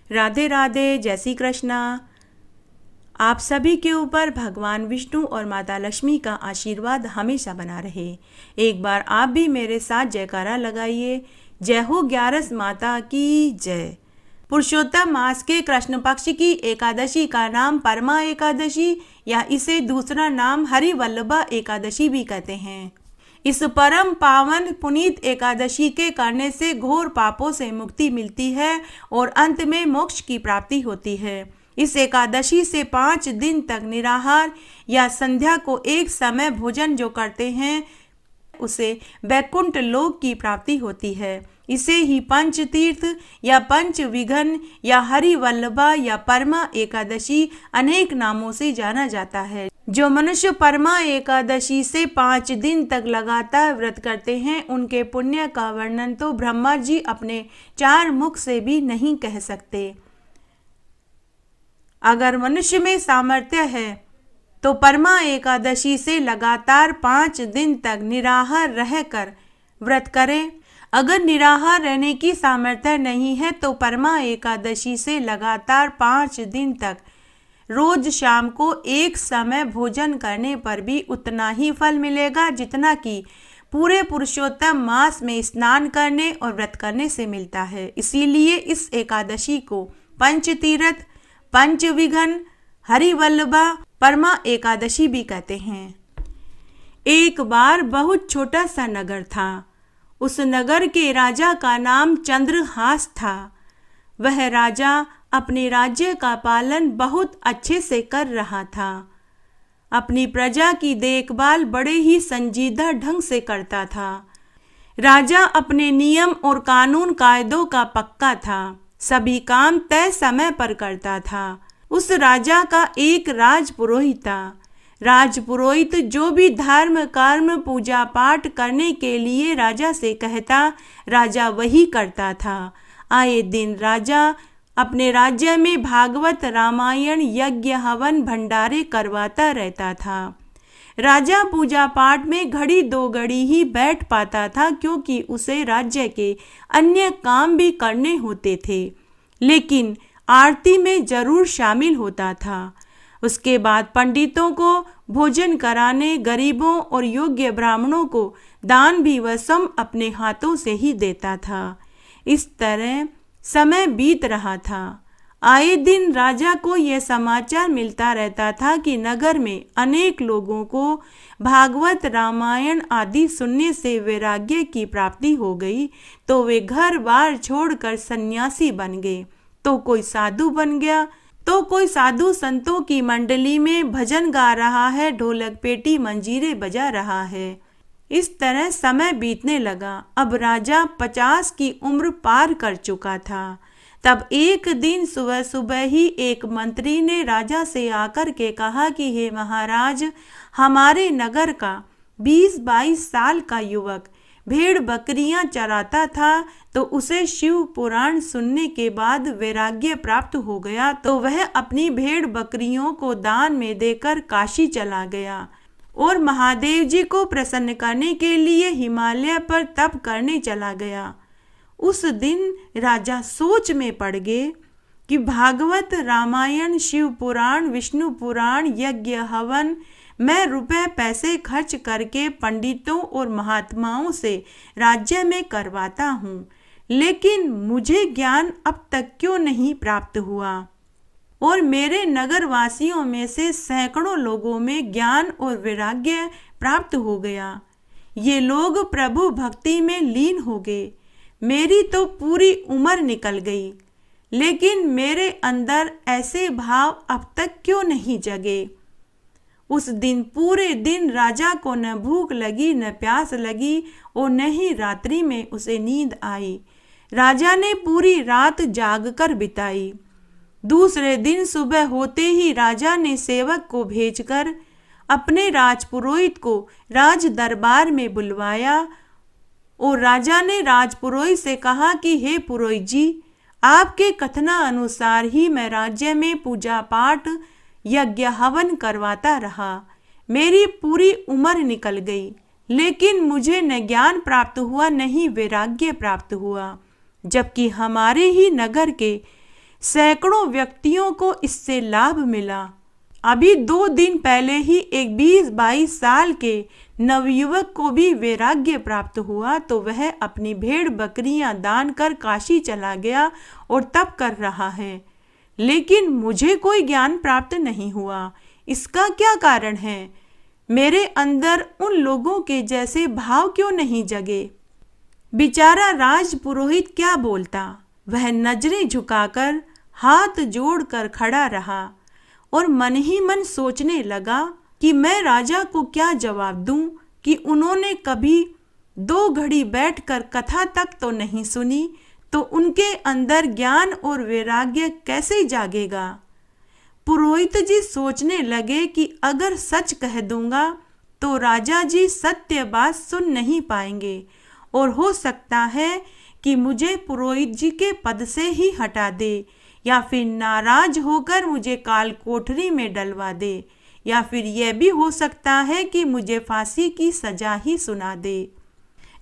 राधे राधे, जय श्री कृष्णा। आप सभी के ऊपर भगवान विष्णु और माता लक्ष्मी का आशीर्वाद हमेशा बना रहे। एक बार आप भी मेरे साथ जयकारा लगाइए। जय हो ग्यारस माता की जय। पुरुषोत्तम मास के कृष्ण पक्ष की एकादशी का नाम परमा एकादशी या इसे दूसरा नाम हरिवल्लभा एकादशी भी कहते हैं। इस परम पावन पुनीत एकादशी के करने से घोर पापों से मुक्ति मिलती है और अंत में मोक्ष की प्राप्ति होती है। इस एकादशी से 5 दिन तक निराहार या संध्या को एक समय भोजन जो करते हैं उसे वैकुंठ लोक की प्राप्ति होती है। इसे ही पंच तीर्थ या पंच विघन या हरिवल्लभा या परमा एकादशी अनेक नामों से जाना जाता है। जो मनुष्य परमा एकादशी से 5 दिन तक लगातार व्रत करते हैं उनके पुण्य का वर्णन तो ब्रह्मा जी अपने 4 मुख से भी नहीं कह सकते। अगर मनुष्य में सामर्थ्य है तो परमा एकादशी से लगातार 5 दिन तक निराहार रहकर व्रत करें। अगर निराहार रहने की सामर्थ्य नहीं है तो परमा एकादशी से लगातार 5 दिन तक रोज शाम को एक समय भोजन करने पर भी उतना ही फल मिलेगा जितना कि पूरे पुरुषोत्तम मास में स्नान करने और व्रत करने से मिलता है। इसीलिए इस एकादशी को पंचतीर्थ, पंचविघन, हरिवल्लभा, परमा एकादशी भी कहते हैं। एक बार बहुत छोटा सा नगर था। उस नगर के राजा का नाम चंद्रहास था। वह राजा अपने राज्य का पालन बहुत अच्छे से कर रहा था। अपनी प्रजा की देखभाल बड़े ही संजीदा ढंग से करता था। राजा अपने नियम और कानून कायदों का पक्का था। सभी काम तय समय पर करता था। उस राजा का एक राजपुरोहित था। राजपुरोहित जो भी धर्म कर्म पूजा पाठ करने के लिए राजा से कहता राजा वही करता था। आए दिन राजा अपने राज्य में भागवत रामायण यज्ञ हवन भंडारे करवाता रहता था। राजा पूजा पाठ में घड़ी 2 घड़ी ही बैठ पाता था क्योंकि उसे राज्य के अन्य काम भी करने होते थे, लेकिन आरती में जरूर शामिल होता था। उसके बाद पंडितों को भोजन कराने, गरीबों और योग्य ब्राह्मणों को दान भी वह स्वयं अपने हाथों से ही देता था। इस तरह समय बीत रहा था। आए दिन राजा को यह समाचार मिलता रहता था कि नगर में अनेक लोगों को भागवत रामायण आदि सुनने से वैराग्य की प्राप्ति हो गई, तो वे घर बार छोड़कर सन्यासी बन गए, तो कोई साधु बन गया, तो कोई साधु संतों की मंडली में भजन गा रहा है, ढोलक पेटी मंजीरे बजा रहा है। इस तरह समय बीतने लगा। अब राजा 50 की उम्र पार कर चुका था। तब एक दिन सुबह सुबह ही एक मंत्री ने राजा से आकर के कहा कि हे महाराज, हमारे नगर का 20-22 साल का युवक भेड़ बकरियां चराता था, तो उसे शिव पुराण सुनने के बाद वैराग्य प्राप्त हो गया, तो वह अपनी भेड़ बकरियों को दान में देकर काशी चला गया और महादेव जी को प्रसन्न करने के लिए हिमालय पर तप करने चला गया। उस दिन राजा सोच में पड़ गए कि भागवत रामायण, शिव पुराण, विष्णु पुराण, यज्ञ हवन मैं रुपए पैसे खर्च करके पंडितों और महात्माओं से राज्य में करवाता हूँ, लेकिन मुझे ज्ञान अब तक क्यों नहीं प्राप्त हुआ और मेरे नगर वासियों में से सैकड़ों लोगों में ज्ञान और वैराग्य प्राप्त हो गया। ये लोग प्रभु भक्ति में लीन हो गए। मेरी तो पूरी उम्र निकल गई, लेकिन मेरे अंदर ऐसे भाव अब तक क्यों नहीं जगे। उस दिन पूरे दिन राजा को न भूख लगी, न प्यास लगी और न ही रात्रि में उसे नींद आई। राजा ने पूरी रात जागकर बिताई। दूसरे दिन सुबह होते ही राजा ने सेवक को भेजकर अपने राजपुरोहित को राज दरबार में बुलवाया और राजा ने राजपुरोहित से कहा कि हे पुरोहित जी, आपके कथना अनुसार ही मैं राज्य में पूजा पाठ यज्ञ हवन करवाता रहा। मेरी पूरी उम्र निकल गई, लेकिन मुझे न ज्ञान प्राप्त हुआ न ही वैराग्य प्राप्त हुआ, जबकि हमारे ही नगर के सैकड़ों व्यक्तियों को इससे लाभ मिला। अभी 2 दिन पहले ही एक 20-22 साल के नवयुवक को भी वैराग्य प्राप्त हुआ, तो वह अपनी भेड़ बकरियां दान कर काशी चला गया और तप कर रहा है, लेकिन मुझे कोई ज्ञान प्राप्त नहीं हुआ। इसका क्या कारण है? मेरे अंदर उन लोगों के जैसे भाव क्यों नहीं जगे? बेचारा राज पुरोहित क्या बोलता? वह नजरें झुकाकर हाथ जोड़कर खड़ा रहा और मन ही मन सोचने लगा कि मैं राजा को क्या जवाब दूं कि उन्होंने कभी 2 घड़ी बैठकर कथा तक तो नहीं सुनी, तो उनके अंदर ज्ञान और वैराग्य कैसे जागेगा। पुरोहित जी सोचने लगे कि अगर सच कह दूंगा तो राजा जी सत्य बात सुन नहीं पाएंगे और हो सकता है कि मुझे पुरोहित जी के पद से ही हटा दे, या फिर नाराज होकर मुझे काल कोठरी में डलवा दे, या फिर यह भी हो सकता है कि मुझे फांसी की सजा ही सुना दे।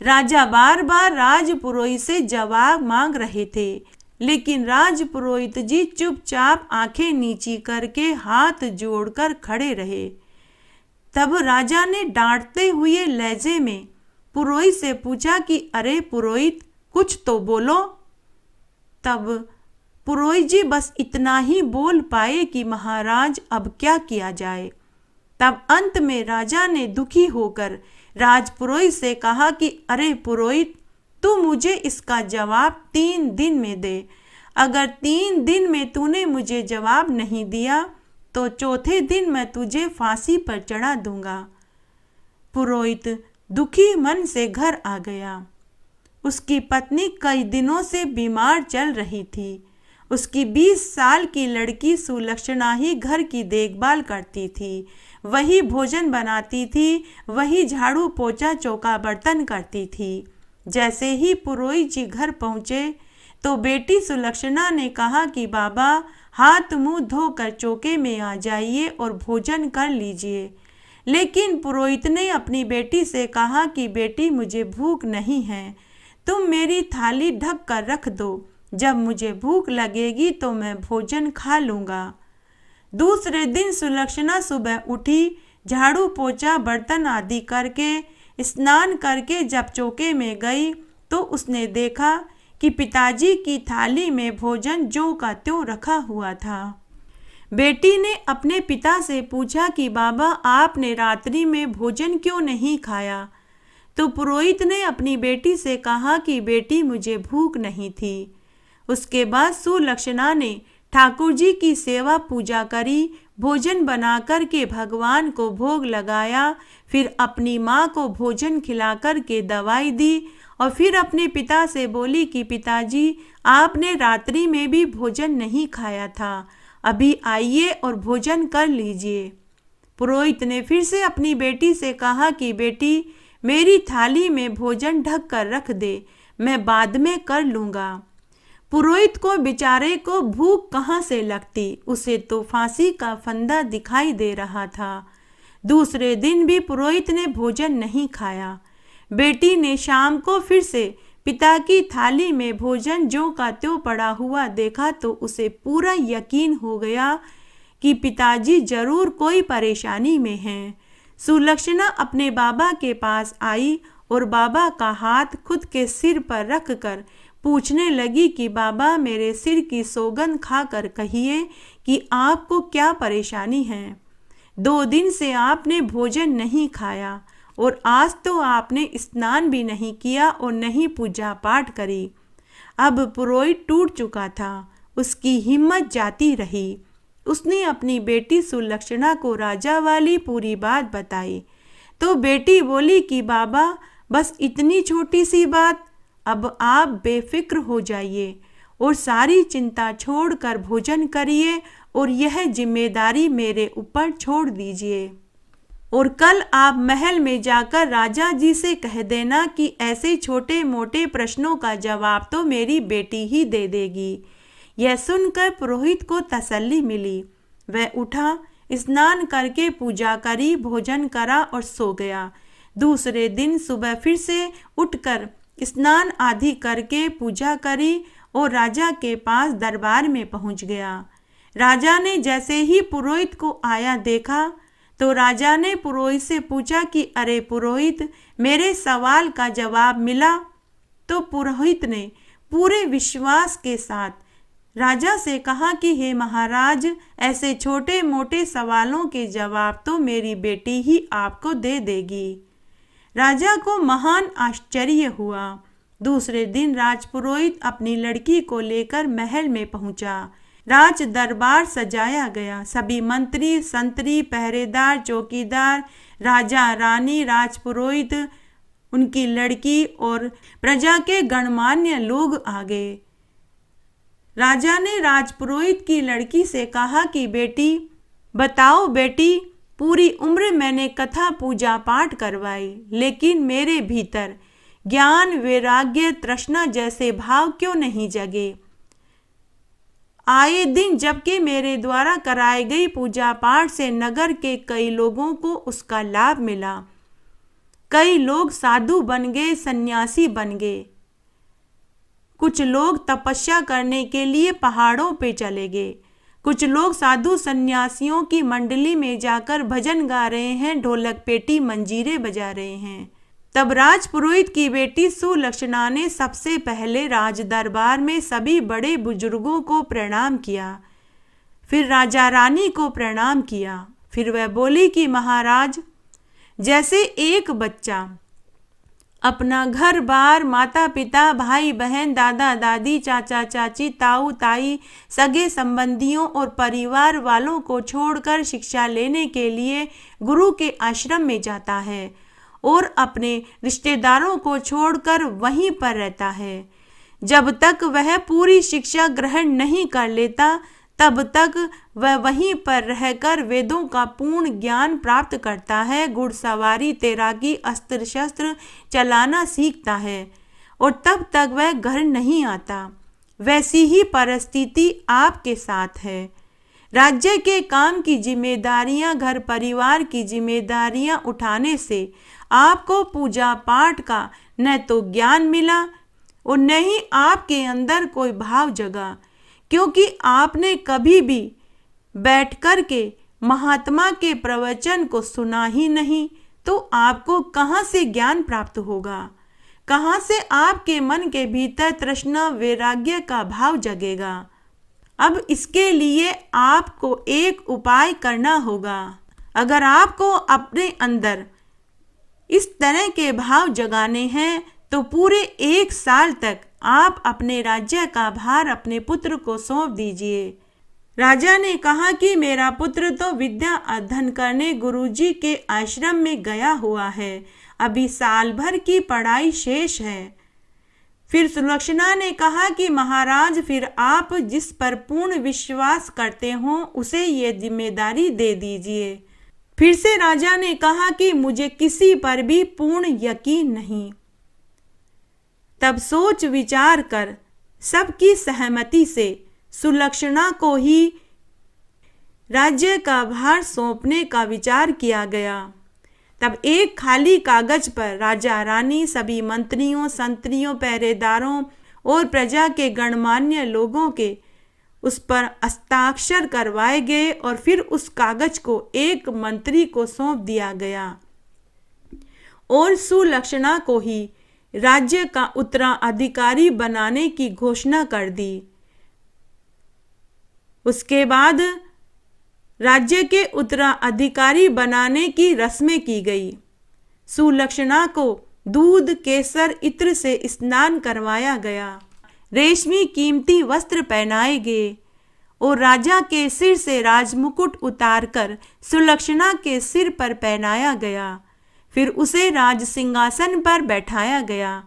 राजा बार बार राज पुरोहित से जवाब मांग रहे थे, लेकिन राज पुरोहित जी चुपचाप आंखें नीची करके हाथ जोड़कर खड़े रहे। तब राजा ने डांटते हुए लहजे में पुरोहित से पूछा कि अरे पुरोहित, कुछ तो बोलो। तब पुरोहित जी बस इतना ही बोल पाए कि महाराज अब क्या किया जाए। तब अंत में राजा ने दुखी होकर राजपुरोहित से कहा कि अरे पुरोहित, तू मुझे इसका जवाब 3 दिन में दे। अगर 3 दिन में तूने मुझे जवाब नहीं दिया तो चौथे दिन मैं तुझे फांसी पर चढ़ा दूंगा। पुरोहित दुखी मन से घर आ गया। उसकी पत्नी कई दिनों से बीमार चल रही थी। उसकी 20 साल की लड़की सुलक्षणा ही घर की देखभाल करती थी। वही भोजन बनाती थी, वही झाड़ू पोछा चौका बर्तन करती थी। जैसे ही पुरोहित जी घर पहुँचे तो बेटी सुलक्षणा ने कहा कि बाबा, हाथ मुंह धोकर चौके में आ जाइए और भोजन कर लीजिए। लेकिन पुरोहित ने अपनी बेटी से कहा कि बेटी, मुझे भूख नहीं है, तुम मेरी थाली ढक कर रख दो, जब मुझे भूख लगेगी तो मैं भोजन खा लूँगा। दूसरे दिन सुलक्षणा सुबह उठी, झाड़ू पोछा बर्तन आदि करके स्नान करके जब चौके में गई तो उसने देखा कि पिताजी की थाली में भोजन ज्यों का त्यों रखा हुआ था। बेटी ने अपने पिता से पूछा कि बाबा, आपने रात्रि में भोजन क्यों नहीं खाया? तो पुरोहित ने अपनी बेटी से कहा कि बेटी, मुझे भूख नहीं थी। उसके बाद सुलक्षणा ने ठाकुर जी की सेवा पूजा करी, भोजन बना कर के भगवान को भोग लगाया, फिर अपनी माँ को भोजन खिला कर के दवाई दी और फिर अपने पिता से बोली कि पिताजी, आपने रात्रि में भी भोजन नहीं खाया था, अभी आइए और भोजन कर लीजिए। पुरोहित ने फिर से अपनी बेटी से कहा कि बेटी, मेरी थाली में भोजन ढक कर रख दे, मैं बाद में कर लूँगा। पुरोहित को बेचारे को भूख कहाँ से लगती, उसे तो फांसी का फंदा दिखाई दे रहा था। दूसरे दिन भी पुरोहित ने भोजन नहीं खाया। बेटी ने शाम को फिर से पिता की थाली में भोजन ज्यों का त्यों पड़ा हुआ देखा तो उसे पूरा यकीन हो गया कि पिताजी जरूर कोई परेशानी में हैं। सुलक्षणा अपने बाबा के पास आई और बाबा का हाथ खुद के सिर पर रख कर पूछने लगी कि बाबा, मेरे सिर की सौगंध खाकर कहिए कि आपको क्या परेशानी है। 2 दिन से आपने भोजन नहीं खाया और आज तो आपने स्नान भी नहीं किया और नहीं पूजा पाठ करी। अब पुरोहित टूट चुका था, उसकी हिम्मत जाती रही। उसने अपनी बेटी सुलक्षणा को राजा वाली पूरी बात बताई तो बेटी बोली कि बाबा, बस इतनी छोटी सी बात, अब आप बेफिक्र हो जाइए और सारी चिंता छोड़कर भोजन करिए और यह जिम्मेदारी मेरे ऊपर छोड़ दीजिए। और कल आप महल में जाकर राजा जी से कह देना कि ऐसे छोटे मोटे प्रश्नों का जवाब तो मेरी बेटी ही दे देगी। यह सुनकर पुरोहित को तसल्ली मिली। वह उठा, स्नान करके पूजा करी, भोजन करा और सो गया। दूसरे दिन सुबह फिर से उठकर स्नान आदि करके पूजा करी और राजा के पास दरबार में पहुंच गया। राजा ने जैसे ही पुरोहित को आया देखा तो राजा ने पुरोहित से पूछा कि अरे पुरोहित, मेरे सवाल का जवाब मिला? तो पुरोहित ने पूरे विश्वास के साथ राजा से कहा कि हे महाराज, ऐसे छोटे मोटे सवालों के जवाब तो मेरी बेटी ही आपको दे देगी। राजा को महान आश्चर्य हुआ। दूसरे दिन राजपुरोहित अपनी लड़की को लेकर महल में पहुंचा। राज दरबार सजाया गया। सभी मंत्री, संतरी, पहरेदार, चौकीदार, राजा, रानी, राजपुरोहित, उनकी लड़की और प्रजा के गणमान्य लोग आ गए। राजा ने राजपुरोहित की लड़की से कहा कि बेटी, बताओ बेटी, पूरी उम्र मैंने कथा पूजा पाठ करवाई, लेकिन मेरे भीतर ज्ञान, वैराग्य, तृष्णा जैसे भाव क्यों नहीं जगे? आए दिन जबकि मेरे द्वारा कराई गई पूजा पाठ से नगर के कई लोगों को उसका लाभ मिला। कई लोग साधु बन गए, सन्यासी बन गए। कुछ लोग तपस्या करने के लिए पहाड़ों पे चले गए। कुछ लोग साधु सन्यासियों की मंडली में जाकर भजन गा रहे हैं, ढोलक, पेटी, मंजीरे बजा रहे हैं। तब राजपुरोहित की बेटी सुलक्षणा ने सबसे पहले राज दरबार में सभी बड़े बुजुर्गों को प्रणाम किया, फिर राजा रानी को प्रणाम किया। फिर वह बोली कि महाराज, जैसे एक बच्चा अपना घर बार, माता पिता, भाई बहन, दादा दादी, चाचा चाची, ताऊ ताई, सगे संबंधियों और परिवार वालों को छोड़कर शिक्षा लेने के लिए गुरु के आश्रम में जाता है और अपने रिश्तेदारों को छोड़कर वहीं पर रहता है, जब तक वह पूरी शिक्षा ग्रहण नहीं कर लेता तब तक वह वहीं पर रहकर वेदों का पूर्ण ज्ञान प्राप्त करता है, घुड़सवारी, तैराकी, अस्त्र शस्त्र चलाना सीखता है और तब तक वह घर नहीं आता। वैसी ही परिस्थिति आपके साथ है। राज्य के काम की जिम्मेदारियां, घर परिवार की जिम्मेदारियां उठाने से आपको पूजा पाठ का न तो ज्ञान मिला और न ही आपके अंदर कोई भाव जगा, क्योंकि आपने कभी भी बैठ कर के महात्मा के प्रवचन को सुना ही नहीं, तो आपको कहाँ से ज्ञान प्राप्त होगा? कहाँ से आपके मन के भीतर तृष्णा, वैराग्य का भाव जगेगा? अब इसके लिए आपको एक उपाय करना होगा। अगर आपको अपने अंदर इस तरह के भाव जगाने हैं तो पूरे 1 साल तक आप अपने राज्य का भार अपने पुत्र को सौंप दीजिए। राजा ने कहा कि मेरा पुत्र तो विद्या अध्ययन करने गुरुजी के आश्रम में गया हुआ है, अभी साल भर की पढ़ाई शेष है। फिर सुलक्षणा ने कहा कि महाराज, फिर आप जिस पर पूर्ण विश्वास करते हो उसे ये जिम्मेदारी दे दीजिए। फिर से राजा ने कहा कि मुझे किसी पर भी पूर्ण यकीन नहीं। तब सोच विचार कर सबकी सहमति से सुलक्षणा को ही राज्य का भार सौंपने का विचार किया गया। तब एक खाली कागज पर राजा रानी, सभी मंत्रियों, संतरियों, पहरेदारों और प्रजा के गणमान्य लोगों के उस पर हस्ताक्षर करवाए गए और फिर उस कागज को एक मंत्री को सौंप दिया गया और सुलक्षणा को ही राज्य का उत्तराधिकारी बनाने की घोषणा कर दी। उसके बाद राज्य के उत्तराधिकारी बनाने की रस्में की गई। सुलक्षणा को दूध, केसर, इत्र से स्नान करवाया गया, रेशमी कीमती वस्त्र पहनाए गए और राजा के सिर से राजमुकुट उतारकर सुलक्षणा के सिर पर पहनाया गया। फिर उसे राज सिंहासन पर बैठाया गया।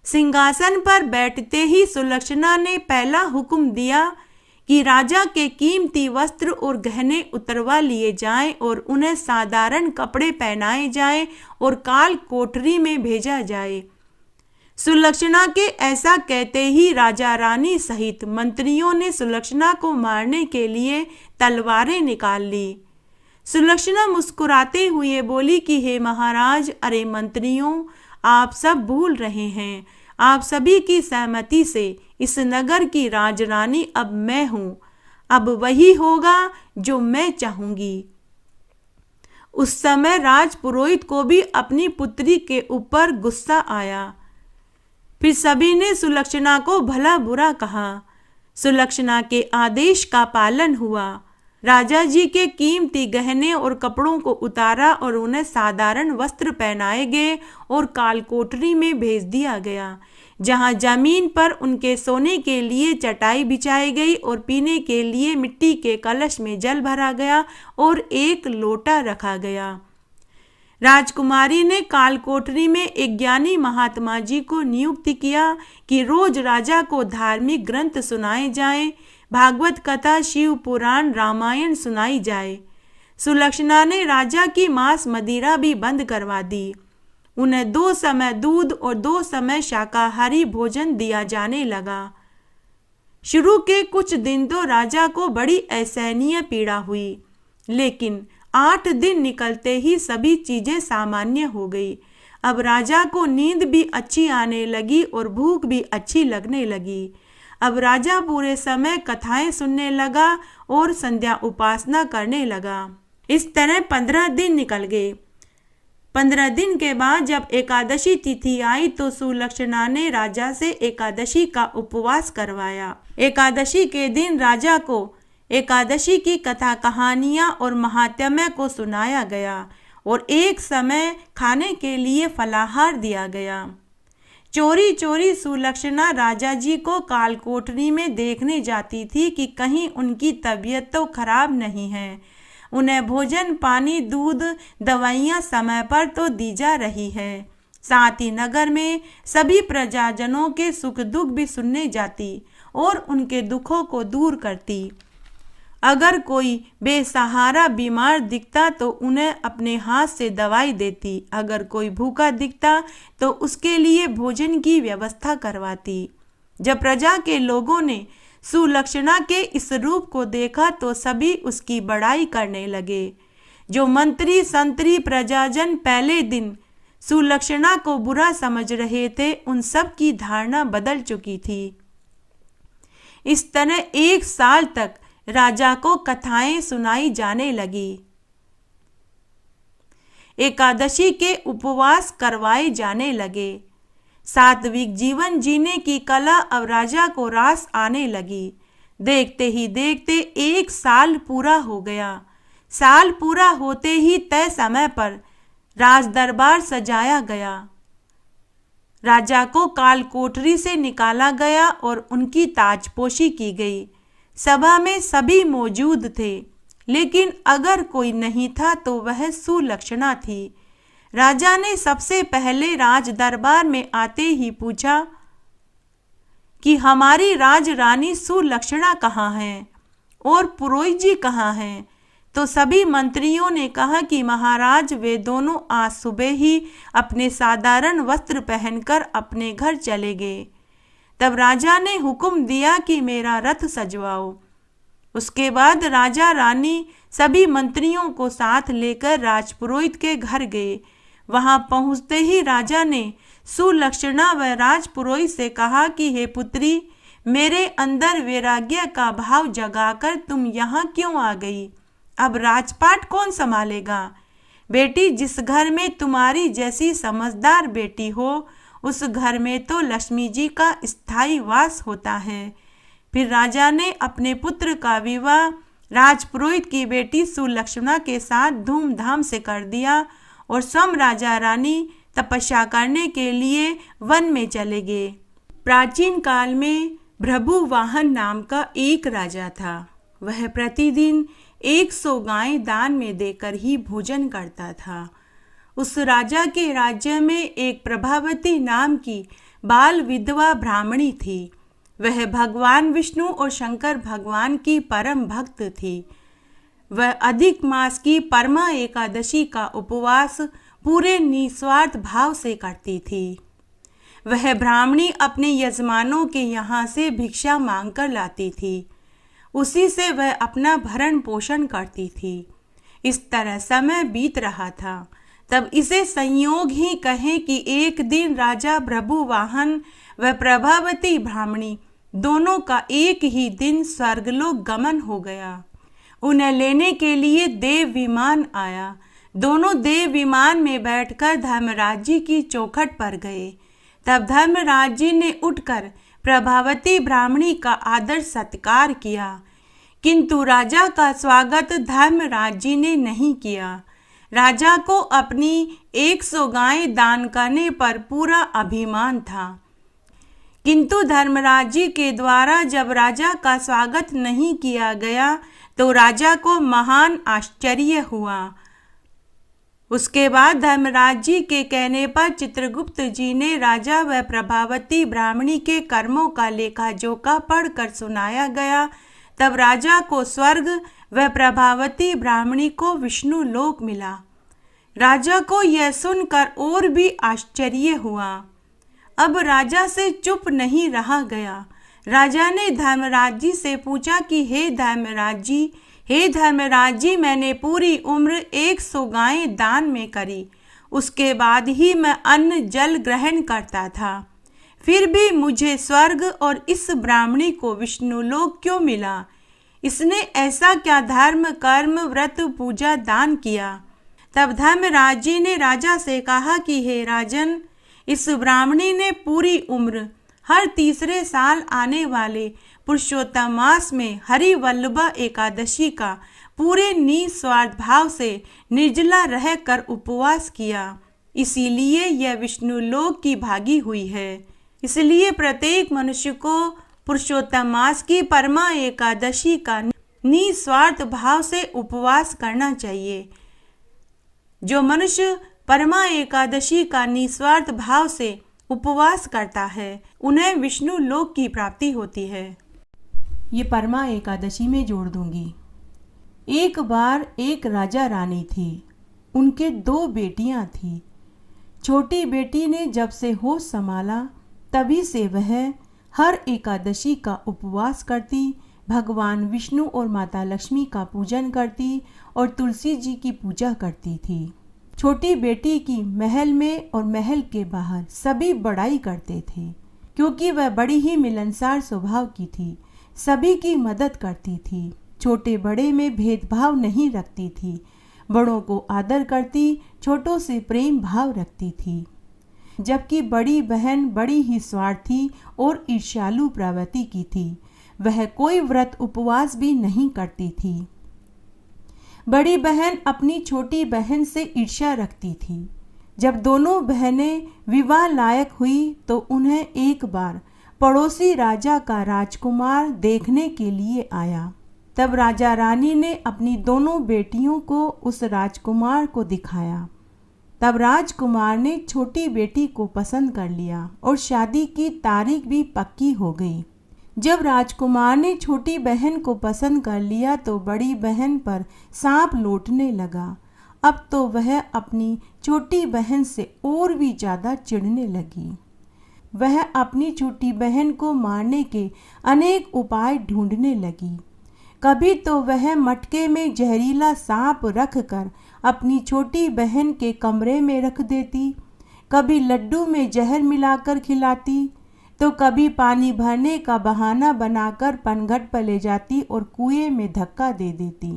सिंहासन पर बैठते ही सुलक्षणा ने पहला हुक्म दिया कि राजा के कीमती वस्त्र और गहने उतरवा लिए जाएं और उन्हें साधारण कपड़े पहनाए जाएं और काल कोठरी में भेजा जाए। सुलक्षणा के ऐसा कहते ही राजा रानी सहित मंत्रियों ने सुलक्षणा को मारने के लिए तलवारें निकाल ली। सुलक्षणा मुस्कुराते हुए बोली कि हे महाराज, अरे मंत्रियों, आप सब भूल रहे हैं। आप सभी की सहमति से इस नगर की राजरानी अब मैं हूँ। अब वही होगा जो मैं चाहूंगी। उस समय राजपुरोहित को भी अपनी पुत्री के ऊपर गुस्सा आया। फिर सभी ने सुलक्षणा को भला बुरा कहा। सुलक्षणा के आदेश का पालन हुआ। राजा जी के कीमती गहने और कपड़ों को उतारा और उन्हें साधारण वस्त्र पहनाए गए और कालकोठरी में भेज दिया गया, जहां जमीन पर उनके सोने के लिए चटाई बिछाई गई और पीने के लिए मिट्टी के कलश में जल भरा गया और एक लोटा रखा गया। राजकुमारी ने कालकोठरी में एक ज्ञानी महात्मा जी को नियुक्त किया कि रोज राजा को धार्मिक ग्रंथ सुनाए जाएं, भागवत कथा, शिव पुराण, रामायण सुनाई जाए। सुलक्षणा ने राजा की मांस मदिरा भी बंद करवा दी। उन्हें 2 समय दूध और 2 समय शाकाहारी भोजन दिया जाने लगा। शुरू के कुछ दिन तो राजा को बड़ी असहनीय पीड़ा हुई, लेकिन 8 दिन निकलते ही सभी चीजें सामान्य हो गई। अब राजा को नींद भी अच्छी आने लगी और भूख भी अच्छी लगने लगी। अब राजा पूरे समय कथाएं सुनने लगा और संध्या उपासना करने लगा। इस तरह 15 दिन निकल गए। 15 दिन के बाद जब एकादशी तिथि आई तो सुलक्षणा ने राजा से एकादशी का उपवास करवाया। एकादशी के दिन राजा को एकादशी की कथा, कहानियां और महात्म्य को सुनाया गया और एक समय खाने के लिए फलाहार दिया गया। चोरी चोरी सुलक्षणा राजा जी को कालकोठरी में देखने जाती थी कि कहीं उनकी तबीयत तो खराब नहीं है। उन्हें भोजन, पानी, दूध, दवाइयाँ समय पर तो दी जा रही है। साथ ही नगर में सभी प्रजाजनों के सुख दुख भी सुनने जाती और उनके दुखों को दूर करती। अगर कोई बेसहारा बीमार दिखता तो उन्हें अपने हाथ से दवाई देती। अगर कोई भूखा दिखता तो उसके लिए भोजन की व्यवस्था करवाती। जब प्रजा के लोगों ने सुलक्षणा के इस रूप को देखा तो सभी उसकी बड़ाई करने लगे। जो मंत्री, संतरी, प्रजाजन पहले दिन सुलक्षणा को बुरा समझ रहे थे, उन सब की धारणा बदल चुकी थी। इस तरह 1 साल तक राजा को कथाएं सुनाई जाने लगी। एकादशी के उपवास करवाए जाने लगे। सात्विक जीवन जीने की कला अब राजा को रास आने लगी। देखते ही देखते 1 साल पूरा हो गया। साल पूरा होते ही तय समय पर राज दरबार सजाया गया। राजा को कालकोठरी से निकाला गया और उनकी ताजपोशी की गई। सभा में सभी मौजूद थे, लेकिन अगर कोई नहीं था तो वह सुलक्षणा थी। राजा ने सबसे पहले राज दरबार में आते ही पूछा कि हमारी राज रानी सुलक्षणा कहाँ है और पुरोहित जी कहाँ हैं। तो सभी मंत्रियों ने कहा कि महाराज, वे दोनों आज सुबह ही अपने साधारण वस्त्र पहनकर अपने घर चले गए। तब राजा ने हुक्म दिया कि मेरा रथ सजवाओ। उसके बाद राजा रानी सभी मंत्रियों को साथ लेकर राजपुरोहित के घर गए। वहां पहुंचते ही राजा ने सुलक्षणा व राजपुरोहित से कहा कि हे पुत्री, मेरे अंदर वैराग्य का भाव जगाकर तुम यहाँ क्यों आ गई? अब राजपाट कौन संभालेगा? बेटी, जिस घर में तुम्हारी जैसी समझदार बेटी हो, उस घर में तो लक्ष्मी जी का स्थायी वास होता है। फिर राजा ने अपने पुत्र का विवाह राजपुरोहित की बेटी सुलक्षणा के साथ धूमधाम से कर दिया और स्वयं राजा रानी तपस्या करने के लिए वन में चले गए। प्राचीन काल में भृगुवाहन नाम का एक राजा था। वह प्रतिदिन 100 गायें दान में देकर ही भोजन करता था। उस राजा के राज्य में एक प्रभावती नाम की बाल विधवा ब्राह्मणी थी। वह भगवान विष्णु और शंकर भगवान की परम भक्त थी। वह अधिक मास की परमा एकादशी का उपवास पूरे निस्वार्थ भाव से करती थी। वह ब्राह्मणी अपने यजमानों के यहाँ से भिक्षा मांगकर लाती थी। उसी से वह अपना भरण पोषण करती थी। इस तरह समय बीत रहा था। तब इसे संयोग ही कहें कि एक दिन राजा भृगुवाहन व प्रभावती ब्राह्मणी दोनों का एक ही दिन स्वर्गलोक गमन हो गया। उन्हें लेने के लिए देव विमान आया। दोनों देव विमान में बैठकर धर्मराज जी की चौखट पर गए। तब धर्मराज जी ने उठकर प्रभावती ब्राह्मणी का आदर सत्कार किया, किंतु राजा का स्वागत धर्मराज जी ने नहीं किया। राजा को अपनी 100 गायें दान करने पर पूरा अभिमान था, किंतु धर्मराज जी के द्वारा जब राजा का स्वागत नहीं किया गया तो राजा को महान आश्चर्य हुआ। उसके बाद धर्मराज जी के कहने पर चित्रगुप्त जी ने राजा व प्रभावती ब्राह्मणी के कर्मों का लेखा जोखा पढ़कर सुनाया गया। तब राजा को स्वर्ग व प्रभावती ब्राह्मणी को विष्णु लोक मिला। राजा को यह सुनकर और भी आश्चर्य हुआ। अब राजा से चुप नहीं रहा गया। राजा ने धर्मराज जी से पूछा कि हे धर्मराज जी, मैंने पूरी उम्र 100 गायें दान में करी, उसके बाद ही मैं अन्न जल ग्रहण करता था, फिर भी मुझे स्वर्ग और इस ब्राह्मणी को विष्णुलोक क्यों मिला? इसने ऐसा क्या धर्म कर्म व्रत पूजा दान किया? तब धर्मराज जी ने राजा से कहा कि हे राजन, इस ब्राह्मणी ने पूरी उम्र हर तीसरे साल आने वाले पुरुषोत्तम मास में हरिवल्लभा एकादशी का पूरे निस्वार्थ भाव से निर्जला रहकर उपवास किया, इसीलिए यह विष्णु लोक की भागी हुई है। इसलिए प्रत्येक मनुष्य को पुरुषोत्तम मास की परमा एकादशी का निस्वार्थ भाव से उपवास करना चाहिए। जो मनुष्य परमा एकादशी का निस्वार्थ भाव से उपवास करता है उन्हें विष्णु लोक की प्राप्ति होती है। ये परमा एकादशी में जोड़ दूंगी। एक बार एक राजा रानी थी। उनके 2 बेटियां थीं। छोटी बेटी ने जब से होश संभाला तभी से वह हर एकादशी का उपवास करती, भगवान विष्णु और माता लक्ष्मी का पूजन करती और तुलसी जी की पूजा करती थी। छोटी बेटी की महल में और महल के बाहर सभी बड़ाई करते थे, क्योंकि वह बड़ी ही मिलनसार स्वभाव की थी, सभी की मदद करती थी, छोटे बड़े में भेदभाव नहीं रखती थी, बड़ों को आदर करती, छोटों से प्रेम भाव रखती थी। जबकि बड़ी बहन बड़ी ही स्वार्थी और ईर्ष्यालु प्रवृत्ति की थी, वह कोई व्रत उपवास भी नहीं करती थी। बड़ी बहन अपनी छोटी बहन से ईर्ष्या रखती थी। जब दोनों बहनें विवाह लायक हुई तो उन्हें एक बार पड़ोसी राजा का राजकुमार देखने के लिए आया। तब राजा रानी ने अपनी दोनों बेटियों को उस राजकुमार को दिखाया। तब राजकुमार ने छोटी बेटी को पसंद कर लिया और शादी की तारीख भी पक्की हो गई। जब राजकुमार ने छोटी बहन को पसंद कर लिया तो बड़ी बहन पर सांप लौटने लगा। अब तो वह अपनी छोटी बहन से और भी ज़्यादा चिढ़ने लगी। वह अपनी छोटी बहन को मारने के अनेक उपाय ढूंढने लगी। कभी तो वह मटके में जहरीला सांप रखकर अपनी छोटी बहन के कमरे में रख देती, कभी लड्डू में जहर मिलाकर खिलाती, तो कभी पानी भरने का बहाना बनाकर पनघट पर ले जाती और कुएं में धक्का दे देती।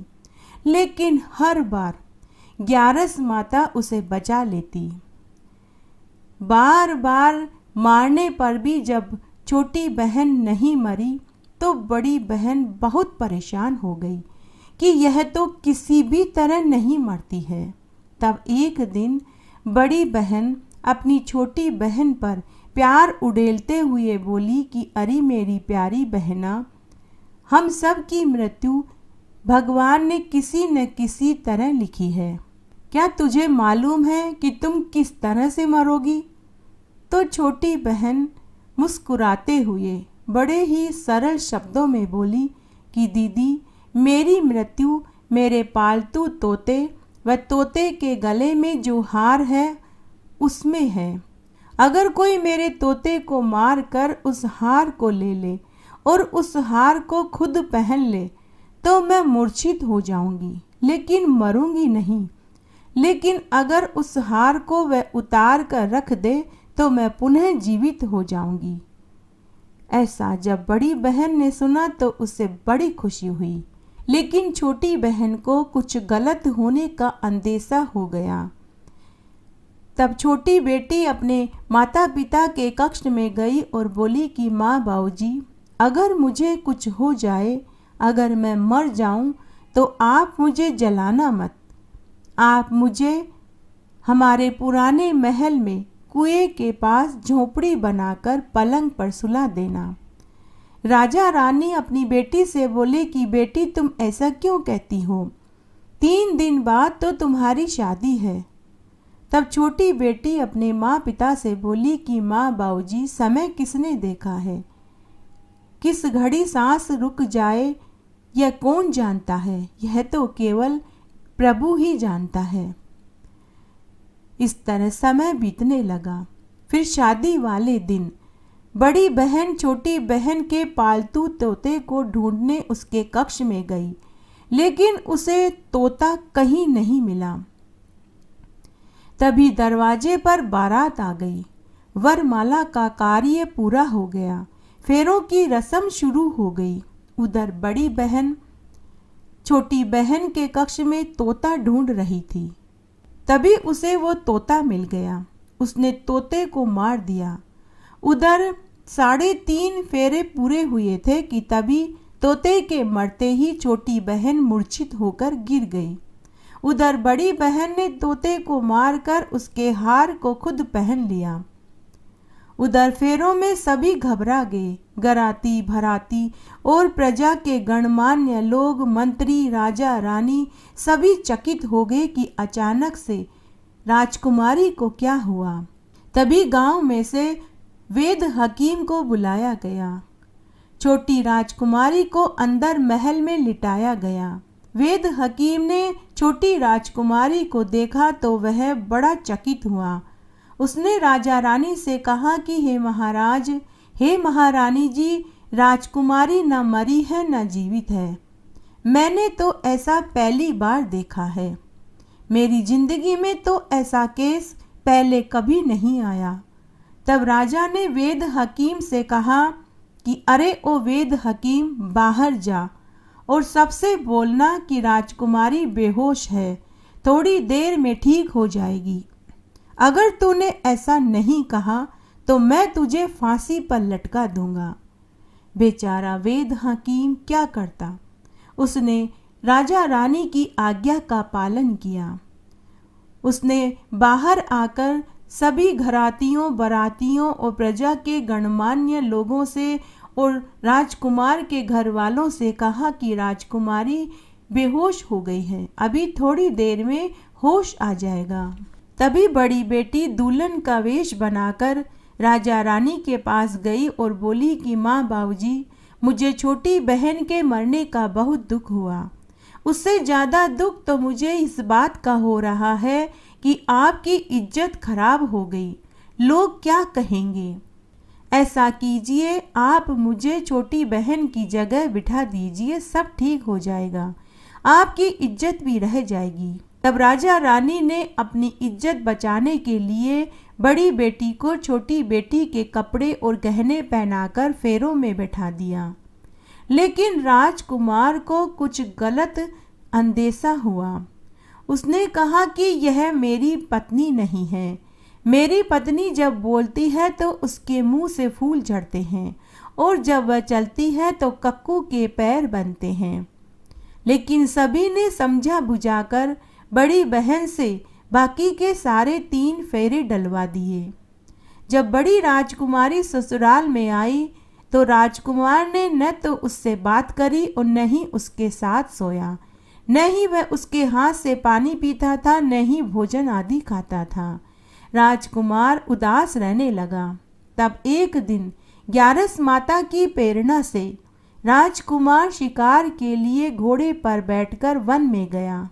लेकिन हर बार ग्यारस माता उसे बचा लेती। बार बार मारने पर भी जब छोटी बहन नहीं मरी तो बड़ी बहन बहुत परेशान हो गई कि यह तो किसी भी तरह नहीं मरती है। तब एक दिन बड़ी बहन अपनी छोटी बहन पर प्यार उड़ेलते हुए बोली कि अरे मेरी प्यारी बहना, हम सब की मृत्यु भगवान ने किसी न किसी तरह लिखी है। क्या तुझे मालूम है कि तुम किस तरह से मरोगी? तो छोटी बहन मुस्कुराते हुए बड़े ही सरल शब्दों में बोली कि दीदी, मेरी मृत्यु मेरे पालतू तोते व तोते के गले में जो हार है उसमें है। अगर कोई मेरे तोते को मार कर उस हार को ले ले और उस हार को खुद पहन ले तो मैं मूर्छित हो जाऊंगी, लेकिन मरूंगी नहीं। लेकिन अगर उस हार को वह उतार कर रख दे तो मैं पुनः जीवित हो जाऊंगी। ऐसा जब बड़ी बहन ने सुना तो उसे बड़ी खुशी हुई, लेकिन छोटी बहन को कुछ गलत होने का अंदेशा हो गया। तब छोटी बेटी अपने माता पिता के कक्ष में गई और बोली कि माँ बाबूजी, अगर मुझे कुछ हो जाए, अगर मैं मर जाऊं, तो आप मुझे जलाना मत। आप मुझे हमारे पुराने महल में कुएं के पास झोपड़ी बनाकर पलंग पर सुला देना। राजा रानी अपनी बेटी से बोले कि बेटी, तुम ऐसा क्यों कहती हो? 3 दिन बाद तो तुम्हारी शादी है। तब छोटी बेटी अपने माँ पिता से बोली कि माँ बाबूजी, समय किसने देखा है? किस घड़ी सांस रुक जाए यह कौन जानता है? यह तो केवल प्रभु ही जानता है। इस तरह समय बीतने लगा। फिर शादी वाले दिन बड़ी बहन छोटी बहन के पालतू तोते को ढूंढने उसके कक्ष में गई, लेकिन उसे तोता कहीं नहीं मिला। तभी दरवाजे पर बारात आ गई। वरमाला का कार्य पूरा हो गया। फेरों की रस्म शुरू हो गई। उधर बड़ी बहन छोटी बहन के कक्ष में तोता ढूंढ रही थी। तभी उसे वो तोता मिल गया। उसने तोते को मार दिया। उधर 3.5 फेरे पूरे हुए थे कि तभी तोते के मरते ही छोटी बहन मूर्छित होकर गिर गई। उधर बड़ी बहन ने तोते को मारकर उसके हार को खुद पहन लिया। उधर फेरों में सभी घबरा गए। गराती भराती और प्रजा के गणमान्य लोग, मंत्री, राजा रानी सभी चकित हो गए कि अचानक से राजकुमारी को क्या हुआ। तभी गांव में से वेद हकीम को बुलाया गया। छोटी राजकुमारी को अंदर महल में लिटाया गया। वेद हकीम ने छोटी राजकुमारी को देखा तो वह बड़ा चकित हुआ। उसने राजा रानी से कहा कि हे महाराज, हे महारानी जी, राजकुमारी न मरी है न जीवित है। मैंने तो ऐसा पहली बार देखा है। मेरी जिंदगी में तो ऐसा केस पहले कभी नहीं आया। तब राजा ने वेद हकीम से कहा कि अरे ओ वेद हकीम, बाहर जा और सबसे बोलना कि राजकुमारी बेहोश है, थोड़ी देर में ठीक हो जाएगी। अगर तूने ऐसा नहीं कहा तो मैं तुझे फांसी पर लटका दूंगा। बेचारा वेद हकीम क्या करता। उसने राजा रानी की आज्ञा का पालन किया। उसने बाहर आकर सभी घरातियों, बरातियों और प्रजा के गणमान्य लोगों से और राजकुमार के घर वालों से कहा कि राजकुमारी बेहोश हो गई है, अभी थोड़ी देर में होश आ जाएगा। तभी बड़ी बेटी दुल्हन का वेश बनाकर राजा रानी के पास गई और बोली कि माँ बाबूजी, मुझे छोटी बहन के मरने का बहुत दुख हुआ। उससे ज़्यादा दुख तो मुझे इस बात का हो रहा है कि आपकी इज्जत खराब हो गई। लोग क्या कहेंगे? ऐसा कीजिए, आप मुझे छोटी बहन की जगह बिठा दीजिए, सब ठीक हो जाएगा, आपकी इज्जत भी रह जाएगी। तब राजा रानी ने अपनी इज्जत बचाने के लिए बड़ी बेटी को छोटी बेटी के कपड़े और गहने पहनाकर फेरों में बैठा दिया। लेकिन राजकुमार को कुछ गलत अंदेशा हुआ। उसने कहा कि यह मेरी पत्नी नहीं है। मेरी पत्नी जब बोलती है तो उसके मुंह से फूल झड़ते हैं और जब वह चलती है तो कक्कू के पैर बनते हैं। लेकिन सभी ने समझा बुझाकर बड़ी बहन से बाकी के सारे 3 फेरे डलवा दिए। जब बड़ी राजकुमारी ससुराल में आई तो राजकुमार ने न तो उससे बात करी और न ही उसके साथ सोया, न ही वह उसके हाथ से पानी पीता था, न ही भोजन आदि खाता था। राजकुमार उदास रहने लगा। तब एक दिन 11 माता की प्रेरणा से राजकुमार शिकार के लिए घोड़े पर बैठकर वन में गया।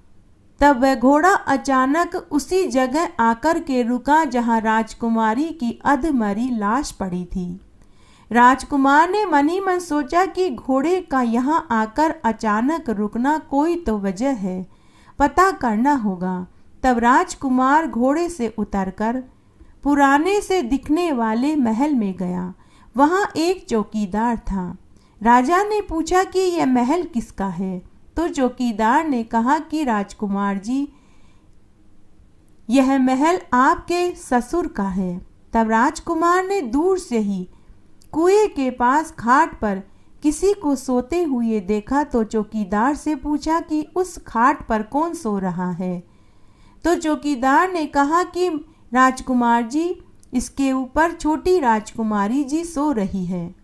तब वह घोड़ा अचानक उसी जगह आकर के रुका जहां राजकुमारी की अधमरी लाश पड़ी थी। राजकुमार ने मन ही मन सोचा कि घोड़े का यहां आकर अचानक रुकना कोई तो वजह है, पता करना होगा। तब राजकुमार घोड़े से उतरकर पुराने से दिखने वाले महल में गया। वहाँ एक चौकीदार था। राजा ने पूछा कि यह महल किसका है? तो चौकीदार ने कहा कि राजकुमार जी, यह महल आपके ससुर का है। तब राजकुमार ने दूर से ही कुएं के पास खाट पर किसी को सोते हुए देखा तो चौकीदार से पूछा कि उस खाट पर कौन सो रहा है? तो चौकीदार ने कहा कि राजकुमार जी, इसके ऊपर छोटी राजकुमारी जी सो रही है,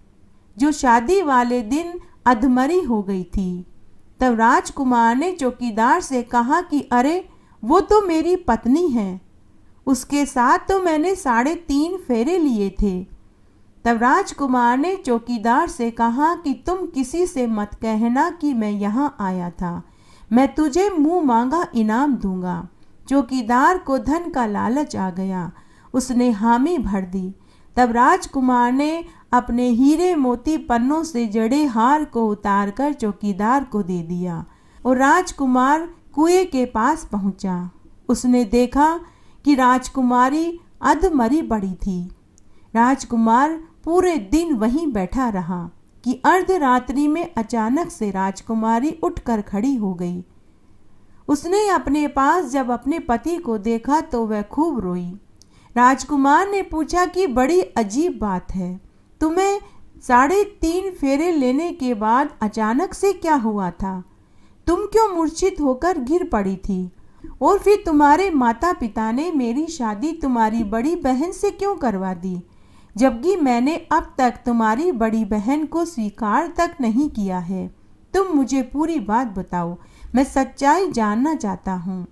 जो शादी वाले दिन अधमरी हो गई थी। तब राजकुमार ने चौकीदार से कहा कि अरे, वो तो मेरी पत्नी है, उसके साथ तो मैंने 3.5 फेरे लिए थे। तब राजकुमार ने चौकीदार से कहा कि तुम किसी से मत कहना कि मैं यहाँ आया था, मैं तुझे मुंह मांगा इनाम दूंगा। चौकीदार को धन का लालच आ गया, उसने हामी भर दी। तब राजकुमार ने अपने हीरे मोती पन्नों से जड़े हार को उतारकर चौकीदार को दे दिया और राजकुमार कुएं के पास पहुंचा। उसने देखा कि राजकुमारी अधमरी पड़ी थी। राजकुमार पूरे दिन वहीं बैठा रहा कि अर्धरात्रि में अचानक से राजकुमारी उठकर खड़ी हो गई। उसने अपने पास जब अपने पति को देखा तो वह खूब रोई। राजकुमार ने पूछा कि बड़ी अजीब बात है, तुम्हें 3.5 फेरे लेने के बाद अचानक से क्या हुआ था? तुम क्यों मूर्छित होकर गिर पड़ी थी? और फिर तुम्हारे माता पिता ने मेरी शादी तुम्हारी बड़ी बहन से क्यों करवा दी, जबकि मैंने अब तक तुम्हारी बड़ी बहन को स्वीकार तक नहीं किया है? तुम मुझे पूरी बात बताओ, मैं सच्चाई जानना चाहता हूँ।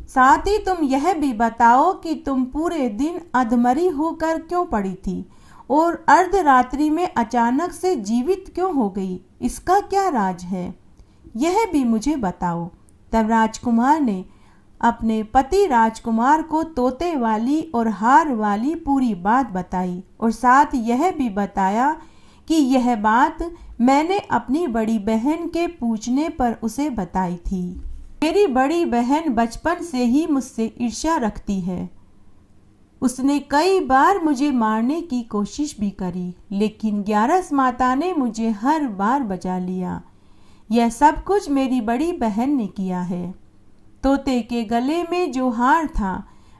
साथ ही तुम यह भी बताओ कि तुम पूरे दिन अधमरी होकर क्यों पड़ी थी और अर्धरात्रि में अचानक से जीवित क्यों हो गई, इसका क्या राज है, यह भी मुझे बताओ। तब राजकुमार ने अपने पति राजकुमार को तोते वाली और हार वाली पूरी बात बताई और साथ यह भी बताया कि यह बात मैंने अपनी बड़ी बहन के पूछने पर उसे बताई थी। मेरी बड़ी बहन बचपन से ही मुझसे ईर्ष्या रखती है। उसने कई बार मुझे मारने की कोशिश भी करी, लेकिन ग्यारस माता ने मुझे हर बार बचा लिया। यह सब कुछ मेरी बड़ी बहन ने किया है। तोते के गले में जो हार था,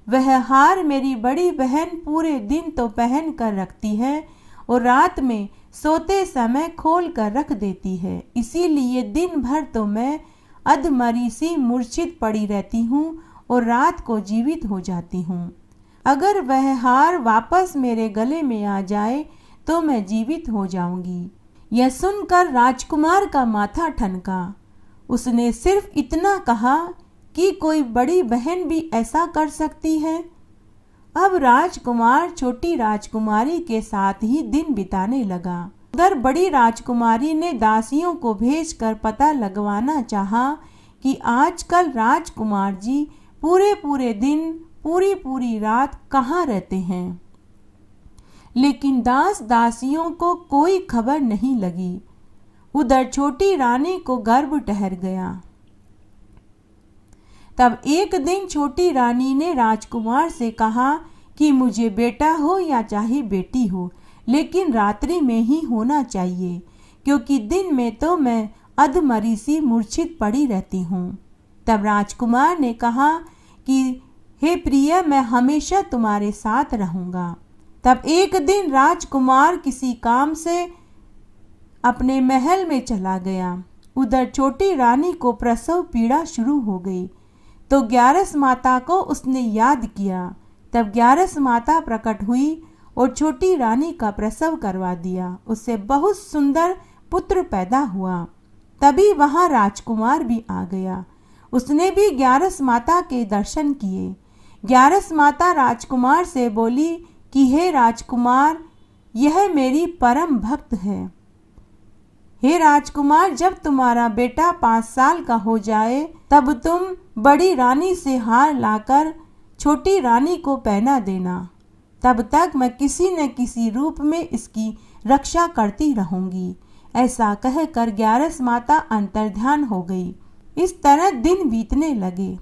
वह हार मेरी बड़ी बहन पूरे दिन तो पहन कर रखती है और रात में सोते समय खोल कर रख देती है। इसीलिए दिन भर तो मैं अधमरी सी मूर्छित पड़ी रहती हूँ और रात को जीवित हो जाती हूँ। अगर वह हार वापस मेरे गले में आ जाए तो मैं जीवित हो जाऊंगी। यह सुनकर राजकुमार का माथा ठनका। उसने सिर्फ इतना कहा कि कोई बड़ी बहन भी ऐसा कर सकती है। अब राजकुमार छोटी राजकुमारी के साथ ही दिन बिताने लगा। उधर बड़ी राजकुमारी ने दासियों को भेजकर पता लगवाना चाहा कि आजकल राजकुमार जी पूरे दिन पूरी रात कहाँ रहते हैं, लेकिन दास दासियों को कोई खबर नहीं लगी। उधर छोटी रानी को गर्भ ठहर गया। तब एक दिन छोटी रानी ने राजकुमार से कहा कि मुझे बेटा हो या चाहे बेटी हो, लेकिन रात्रि में ही होना चाहिए, क्योंकि दिन में तो मैं अधमरी सी मूर्छित पड़ी रहती हूँ। तब राजकुमार ने कहा कि हे प्रिय, मैं हमेशा तुम्हारे साथ रहूँगा। तब एक दिन राजकुमार किसी काम से अपने महल में चला गया। उधर छोटी रानी को प्रसव पीड़ा शुरू हो गई तो ग्यारस माता को उसने याद किया। तब ग्यारस माता प्रकट हुई और छोटी रानी का प्रसव करवा दिया। उससे बहुत सुंदर पुत्र पैदा हुआ। तभी वहाँ राजकुमार भी आ गया। उसने भी ग्यारस माता के दर्शन किए। ग्यारस माता राजकुमार से बोली कि हे राजकुमार, यह मेरी परम भक्त है। हे राजकुमार, जब तुम्हारा बेटा 5 साल का हो जाए तब तुम बड़ी रानी से हार लाकर छोटी रानी को पहना देना। तब तक मैं किसी न किसी रूप में इसकी रक्षा करती रहूंगी। ऐसा कहकर ग्यारस माता अंतर्ध्यान हो गई। इस तरह दिन बीतने लगे।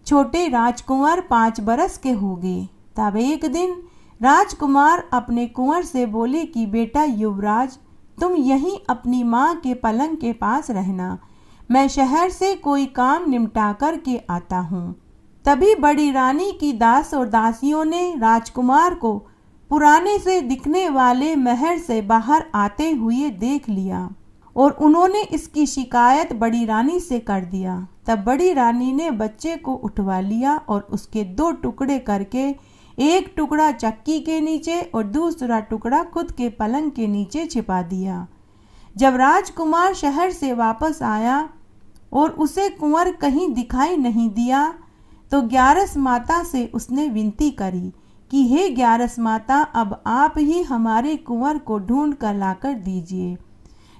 छोटे राजकुमार 5 बरस के हो गए। तब एक दिन राजकुमार अपने कुंवर से बोले कि बेटा युवराज, तुम यहीं अपनी माँ के पलंग के पास रहना, मैं शहर से कोई काम निपटा कर के आता हूँ। तभी बड़ी रानी की दास और दासियों ने राजकुमार को पुराने से दिखने वाले महल से बाहर आते हुए देख लिया और उन्होंने इसकी शिकायत बड़ी रानी से कर दिया। तब बड़ी रानी ने बच्चे को उठवा लिया और उसके 2 टुकड़े करके, एक टुकड़ा चक्की के नीचे और दूसरा टुकड़ा खुद के पलंग के नीचे छिपा दिया। जब राजकुमार शहर से वापस आया और उसे कुंवर कहीं दिखाई नहीं दिया तो ग्यारस माता से उसने विनती करी कि हे ग्यारस माता, अब आप ही हमारे कुंवर को ढूंढ कर लाकर दीजिए।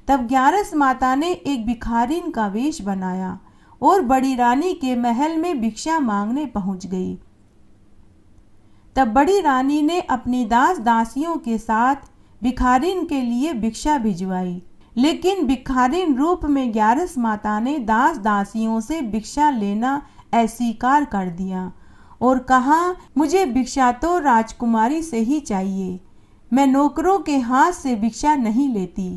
तब ग्यारस माता ने एक भिखारिन का वेश बनाया और बड़ी रानी के महल में भिक्षा मांगने पहुंच गई। तब बड़ी रानी ने अपनी दास दासियों के साथ भिखारिन के लिए भिक्षा भिजवाई, लेकिन भिखारिन रूप में ग्यारस माता ने दास दासियों से भिक्षा लेना अस्वीकार कर दिया और कहा, मुझे भिक्षा तो राजकुमारी से ही चाहिए, मैं नौकरों के हाथ से भिक्षा नहीं लेती।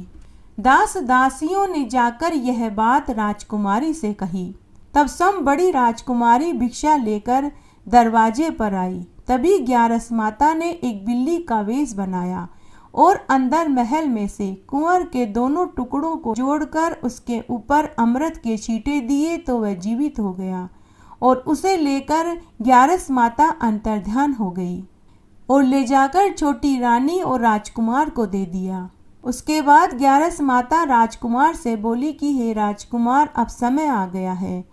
दास दासियों ने जाकर यह बात राजकुमारी से कही। तब सम बड़ी राजकुमारी भिक्षा लेकर दरवाजे पर आई। तभी ग्यारस माता ने एक बिल्ली का वेश बनाया और अंदर महल में से कुंवर के दोनों टुकड़ों को जोड़कर उसके ऊपर अमृत के छींटे दिए तो वह जीवित हो गया और उसे लेकर ग्यारस माता अंतर्ध्यान हो गई और ले जाकर छोटी रानी और राजकुमार को दे दिया। उसके बाद ग्यारस माता राजकुमार से बोली कि हे राजकुमार, अब समय आ गया है,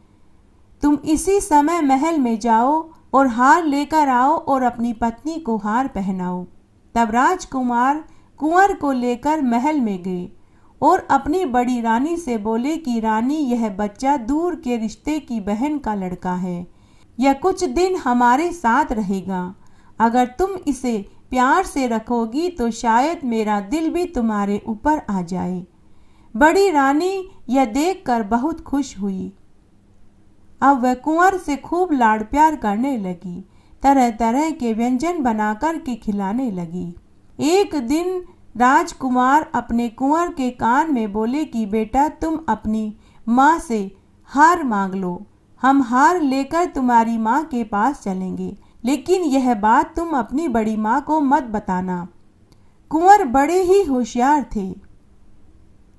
तुम इसी समय महल में जाओ और हार लेकर आओ और अपनी पत्नी को हार पहनाओ। तब राजकुमार कुंवर को लेकर महल में गए और अपनी बड़ी रानी से बोले कि रानी, यह बच्चा दूर के रिश्ते की बहन का लड़का है, यह कुछ दिन हमारे साथ रहेगा, अगर तुम इसे प्यार से रखोगी तो शायद मेरा दिल भी तुम्हारे ऊपर आ जाए। बड़ी रानी यह देखकर बहुत खुश हुई। अब वह कुंवर से खूब लाड़ प्यार करने लगी, तरह तरह के व्यंजन बनाकर के खिलाने लगी। एक दिन राजकुमार अपने कुंवर के कान में बोले कि बेटा, तुम अपनी माँ से हार मांग लो, हम हार लेकर तुम्हारी माँ के पास चलेंगे, लेकिन यह बात तुम अपनी बड़ी माँ को मत बताना। कुंवर बड़े ही होशियार थे।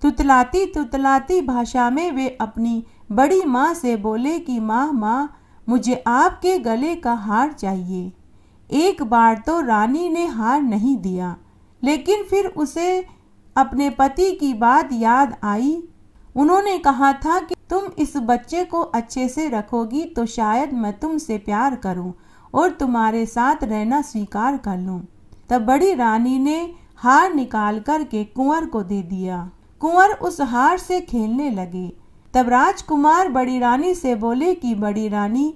तुतलाती तुतलाती भाषा में वे अपनी बड़ी माँ से बोले कि माँ, मुझे आपके गले का हार चाहिए। एक बार तो रानी ने हार नहीं दिया, लेकिन फिर उसे अपने पति की बात याद आई। उन्होंने कहा था कि तुम इस बच्चे को अच्छे से रखोगी तो शायद मैं तुमसे प्यार करूं और तुम्हारे साथ रहना स्वीकार कर लूं। तब बड़ी रानी ने हार निकाल कर के कुंवर को दे दिया। कुंवर उस हार से खेलने लगे। तब राजकुमार बड़ी रानी से बोले कि बड़ी रानी,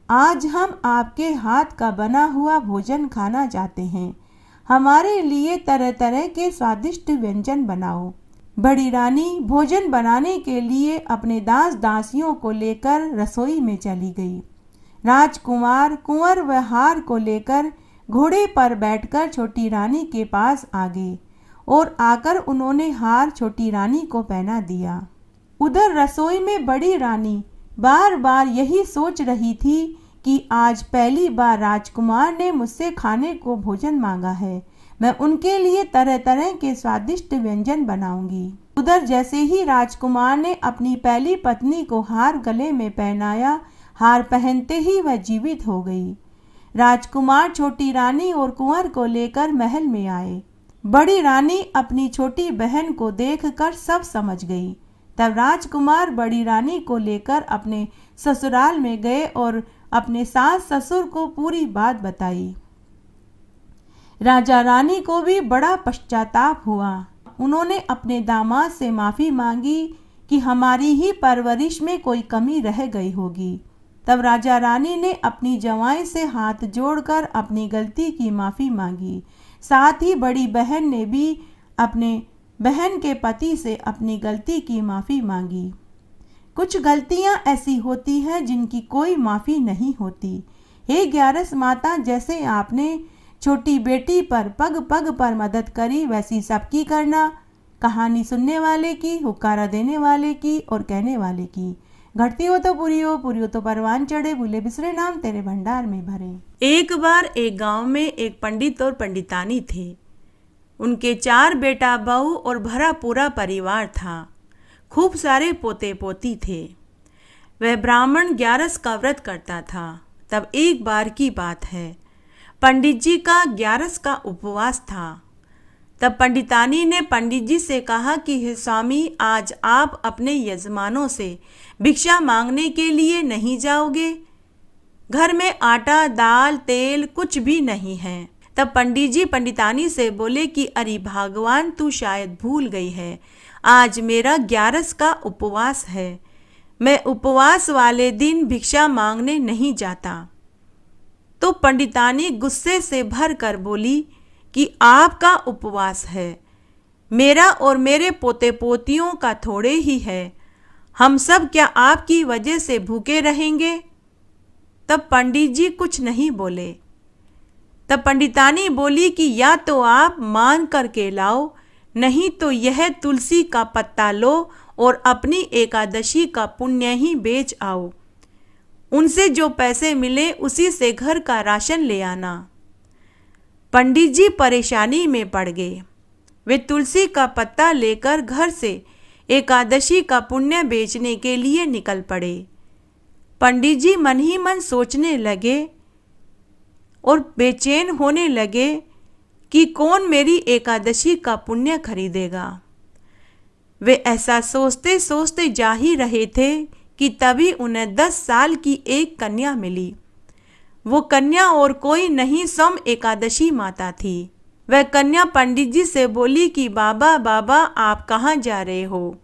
आज हम आपके हाथ का बना हुआ भोजन खाना चाहते हैं, हमारे लिए तरह तरह के स्वादिष्ट व्यंजन बनाओ। बड़ी रानी भोजन बनाने के लिए अपने दास दासियों को लेकर रसोई में चली गई। राजकुमार कुंवर व हार को लेकर घोड़े पर बैठकर छोटी रानी के पास आ गए और आकर उन्होंने हार छोटी रानी को पहना दिया। उधर रसोई में बड़ी रानी बार बार यही सोच रही थी कि आज पहली बार राजकुमार ने मुझसे खाने को भोजन मांगा है, मैं उनके लिए तरह तरह के स्वादिष्ट व्यंजन बनाऊंगी। उधर जैसे ही राजकुमार ने अपनी पहली पत्नी को हार गले में पहनाया, हार पहनते ही वह जीवित हो गई। राजकुमार छोटी रानी और कुंवर को लेकर महल में आए। बड़ी रानी अपनी छोटी बहन को देखकर सब समझ गई। तब राजकुमार बड़ी रानी को लेकर अपने ससुराल में गए और अपने सास ससुर को पूरी बात बताई। राजा रानी को भी बड़ा पश्चाताप हुआ। उन्होंने अपने दामाद से माफ़ी मांगी कि हमारी ही परवरिश में कोई कमी रह गई होगी। तब राजा रानी ने अपनी जवाई से हाथ जोड़कर अपनी गलती की माफ़ी मांगी। साथ ही बड़ी बहन ने भी अपने बहन के पति से अपनी गलती की माफ़ी मांगी। कुछ गलतियां ऐसी होती हैं जिनकी कोई माफ़ी नहीं होती। हे ग्यारस माता, जैसे आपने छोटी बेटी पर पग पग पर मदद करी वैसी सबकी करना। कहानी सुनने वाले की, हुक्कारा देने वाले की और कहने वाले की। घटती हो तो पूरी हो, पूरी हो तो परवान चढ़े, भूले बिसरे नाम तेरे भंडार में भरे। एक बार एक गांव में एक पंडित और पंडितानी थे। उनके 4 बेटा बहू और भरा पूरा परिवार था। खूब सारे पोते पोती थे। वह ब्राह्मण ग्यारस का व्रत करता था। तब एक बार की बात है, पंडित जी का ग्यारस का उपवास था। तब पंडितानी ने पंडित जी से कहा कि हे स्वामी, आज आप अपने यजमानों से भिक्षा मांगने के लिए नहीं जाओगे? घर में आटा, दाल, तेल कुछ भी नहीं है। तब पंडित जी पंडितानी से बोले कि अरे भगवान, तू शायद भूल गई है, आज मेरा ग्यारस का उपवास है। मैं उपवास वाले दिन भिक्षा मांगने नहीं जाता। तो पंडितानी गुस्से से भर कर बोली कि आपका उपवास है, मेरा और मेरे पोते पोतियों का थोड़े ही है। हम सब क्या आपकी वजह से भूखे रहेंगे? तब पंडित जी कुछ नहीं बोले। तब पंडितानी बोली कि या तो आप मान करके लाओ, नहीं तो यह तुलसी का पत्ता लो और अपनी एकादशी का पुण्य ही बेच आओ। उनसे जो पैसे मिले उसी से घर का राशन ले आना। पंडित जी परेशानी में पड़ गए। वे तुलसी का पत्ता लेकर घर से एकादशी का पुण्य बेचने के लिए निकल पड़े। पंडित जी मन ही मन सोचने लगे और बेचैन होने लगे कि कौन मेरी एकादशी का पुण्य खरीदेगा। वे ऐसा सोचते सोचते जा ही रहे थे कि तभी उन्हें 10 साल की एक कन्या मिली। वो कन्या और कोई नहीं, स्वयं एकादशी माता थी। वह कन्या पंडित जी से बोली कि बाबा बाबा, आप कहाँ जा रहे हो?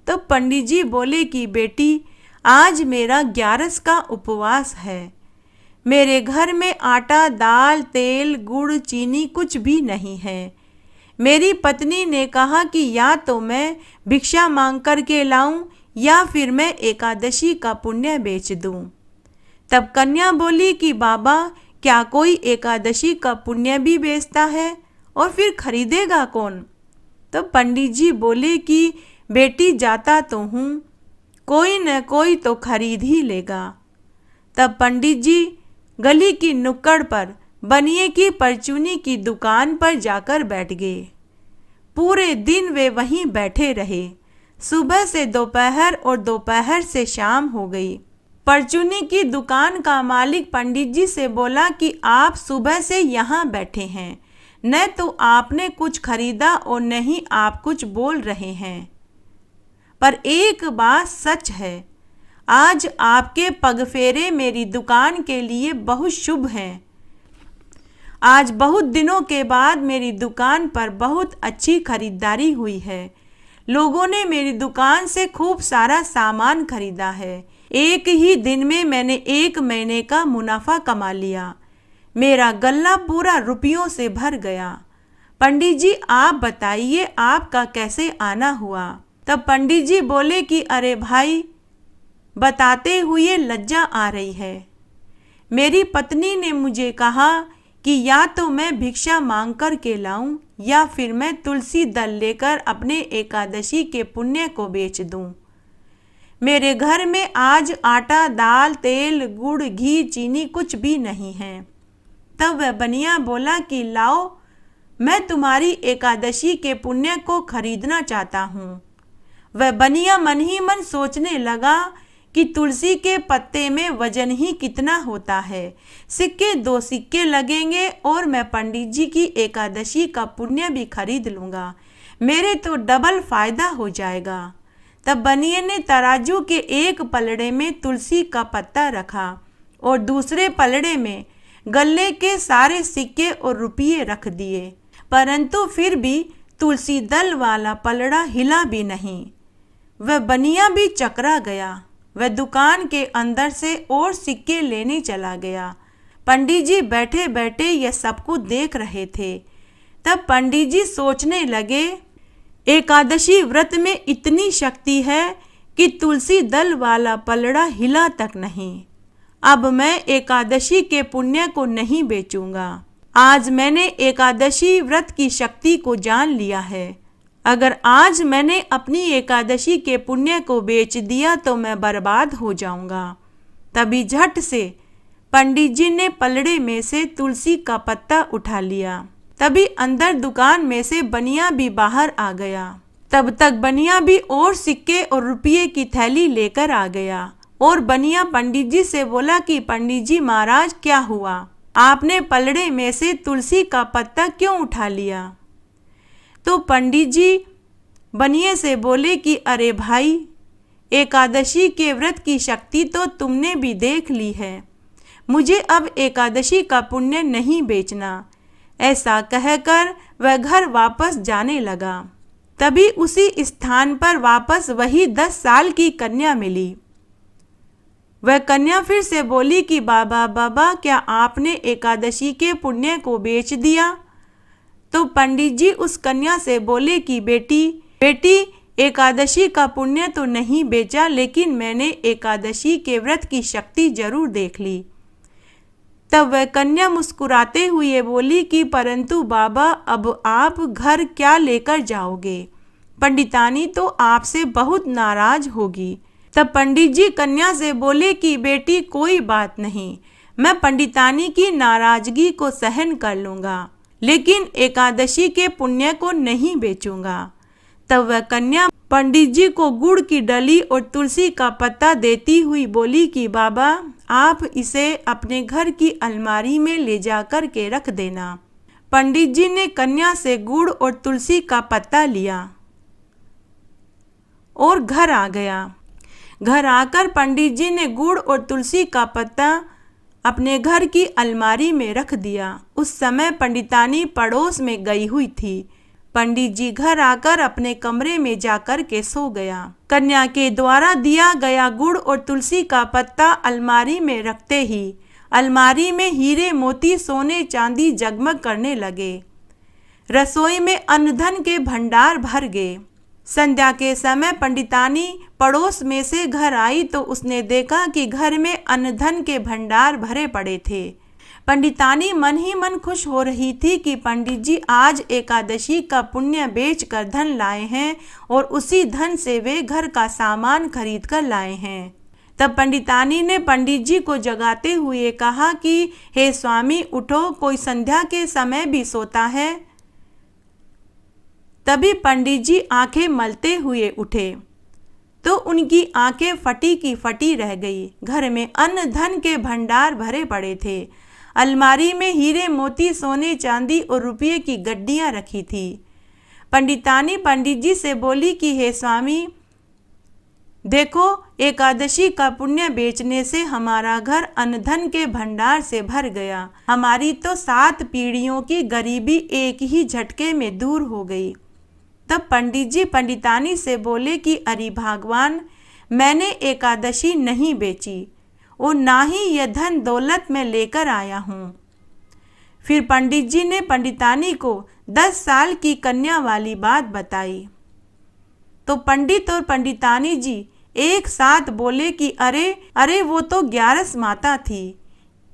तो पंडित जी बोले कि बेटी, आज मेरा ग्यारस का उपवास है। मेरे घर में आटा, दाल, तेल, गुड़, चीनी कुछ भी नहीं है। मेरी पत्नी ने कहा कि या तो मैं भिक्षा मांग कर के लाऊं या फिर मैं एकादशी का पुण्य बेच दूं। तब कन्या बोली कि बाबा, क्या कोई एकादशी का पुण्य भी बेचता है? और फिर खरीदेगा कौन? तो पंडित जी बोले कि बेटी, जाता तो हूँ, कोई न कोई तो खरीद ही लेगा। तब पंडित जी गली की नुक्कड़ पर बनिए की परचूनी की दुकान पर जाकर बैठ गए। पूरे दिन वे वहीं बैठे रहे। सुबह से दोपहर और दोपहर से शाम हो गई। परचूनी की दुकान का मालिक पंडित जी से बोला कि आप सुबह से यहाँ बैठे हैं, न तो आपने कुछ खरीदा और न ही आप कुछ बोल रहे हैं। पर एक बात सच है, आज आपके पगफेरे मेरी दुकान के लिए बहुत शुभ हैं। आज बहुत दिनों के बाद मेरी दुकान पर बहुत अच्छी खरीदारी हुई है। लोगों ने मेरी दुकान से खूब सारा सामान खरीदा है। एक ही दिन में मैंने 1 महीने का मुनाफा कमा लिया। मेरा गल्ला पूरा रुपयों से भर गया। पंडित जी, आप बताइए आपका कैसे आना हुआ? तब पंडित जी बोले कि अरे भाई, बताते हुए लज्जा आ रही है। मेरी पत्नी ने मुझे कहा कि या तो मैं भिक्षा मांग कर के लाऊं या फिर मैं तुलसी दल लेकर अपने एकादशी के पुण्य को बेच दूं। मेरे घर में आज आटा, दाल, तेल, गुड़, घी, चीनी कुछ भी नहीं है। तब वह बनिया बोला कि लाओ, मैं तुम्हारी एकादशी के पुण्य को खरीदना चाहता हूँ। वह बनिया मन ही मन सोचने लगा कि तुलसी के पत्ते में वजन ही कितना होता है। सिक्के 2 सिक्के लगेंगे और मैं पंडित जी की एकादशी का पुण्य भी खरीद लूँगा। मेरे तो डबल फायदा हो जाएगा। तब बनिए ने तराजू के एक पलड़े में तुलसी का पत्ता रखा और दूसरे पलड़े में गल्ले के सारे सिक्के और रुपये रख दिए, परंतु फिर भी तुलसी दल वाला पलड़ा हिला भी नहीं। वह बनिया भी चकरा गया। वह दुकान के अंदर से और सिक्के लेने चला गया। पंडित जी बैठे बैठे यह सब कुछ देख रहे थे। तब पंडित जी सोचने लगे, एकादशी व्रत में इतनी शक्ति है कि तुलसी दल वाला पलड़ा हिला तक नहीं। अब मैं एकादशी के पुण्य को नहीं बेचूंगा। आज मैंने एकादशी व्रत की शक्ति को जान लिया है। अगर आज मैंने अपनी एकादशी के पुण्य को बेच दिया तो मैं बर्बाद हो जाऊंगा। तभी झट से पंडित जी ने पलड़े में से तुलसी का पत्ता उठा लिया। तभी अंदर दुकान में से बनिया भी बाहर आ गया। तब तक बनिया भी और सिक्के और रुपये की थैली लेकर आ गया और बनिया पंडित जी से बोला कि पंडित जी महाराज, क्या हुआ? आपने पलड़े में से तुलसी का पत्ता क्यों उठा लिया? तो पंडित जी बनिए से बोले कि अरे भाई, एकादशी के व्रत की शक्ति तो तुमने भी देख ली है। मुझे अब एकादशी का पुण्य नहीं बेचना। ऐसा कहकर वह घर वापस जाने लगा। तभी उसी स्थान पर वापस वही 10 साल की कन्या मिली। वह कन्या फिर से बोली कि बाबा बाबा, क्या आपने एकादशी के पुण्य को बेच दिया? तो पंडित जी उस कन्या से बोले कि बेटी, एकादशी का पुण्य तो नहीं बेचा, लेकिन मैंने एकादशी के व्रत की शक्ति जरूर देख ली। तब वह कन्या मुस्कुराते हुए बोली कि परंतु बाबा, अब आप घर क्या लेकर जाओगे? पंडितानी तो आपसे बहुत नाराज होगी। तब पंडित जी कन्या से बोले कि बेटी, कोई बात नहीं, मैं पंडितानी की नाराजगी को सहन कर लूँगा, लेकिन एकादशी के पुण्य को नहीं बेचूंगा। तब वह कन्या पंडित जी को गुड़ की डली और तुलसी का पत्ता देती हुई बोली कि बाबा, आप इसे अपने घर की अलमारी में ले जाकर के रख देना। पंडित जी ने कन्या से गुड़ और तुलसी का पत्ता लिया और घर आ गया। घर आकर पंडित जी ने गुड़ और तुलसी का पत्ता अपने घर की अलमारी में रख दिया। उस समय पंडितानी पड़ोस में गई हुई थी। पंडित जी घर आकर अपने कमरे में जाकर के सो गया। कन्या के द्वारा दिया गया गुड़ और तुलसी का पत्ता अलमारी में रखते ही अलमारी में हीरे मोती सोने चांदी जगमग करने लगे। रसोई में अन्न धन के भंडार भर गए। संध्या के समय पंडितानी पड़ोस में से घर आई तो उसने देखा कि घर में अन्न धन के भंडार भरे पड़े थे। पंडितानी मन ही मन खुश हो रही थी कि पंडित जी आज एकादशी का पुण्य बेचकर धन लाए हैं और उसी धन से वे घर का सामान खरीद कर लाए हैं। तब पंडितानी ने पंडित जी को जगाते हुए कहा कि हे स्वामी, उठो, कोई संध्या के समय भी सोता है। तभी पंडित जी आंखें मलते हुए उठे तो उनकी आंखें फटी की फटी रह गई। घर में अन्न धन के भंडार भरे पड़े थे। अलमारी में हीरे मोती सोने चांदी और रुपये की गड्डियां रखी थी। पंडितानी पंडित जी से बोली कि हे स्वामी, देखो, एकादशी का पुण्य बेचने से हमारा घर अन्न धन के भंडार से भर गया। हमारी तो 7 पीढ़ियों की गरीबी एक ही झटके में दूर हो गई। तब पंडित जी पंडितानी से बोले कि अरे भगवान, मैंने एकादशी नहीं बेची और ना ही यह धन दौलत में लेकर आया हूँ। फिर पंडित जी ने पंडितानी को 10 साल की कन्या वाली बात बताई तो पंडित और पंडितानी जी एक साथ बोले कि अरे वो तो 11 माता थी,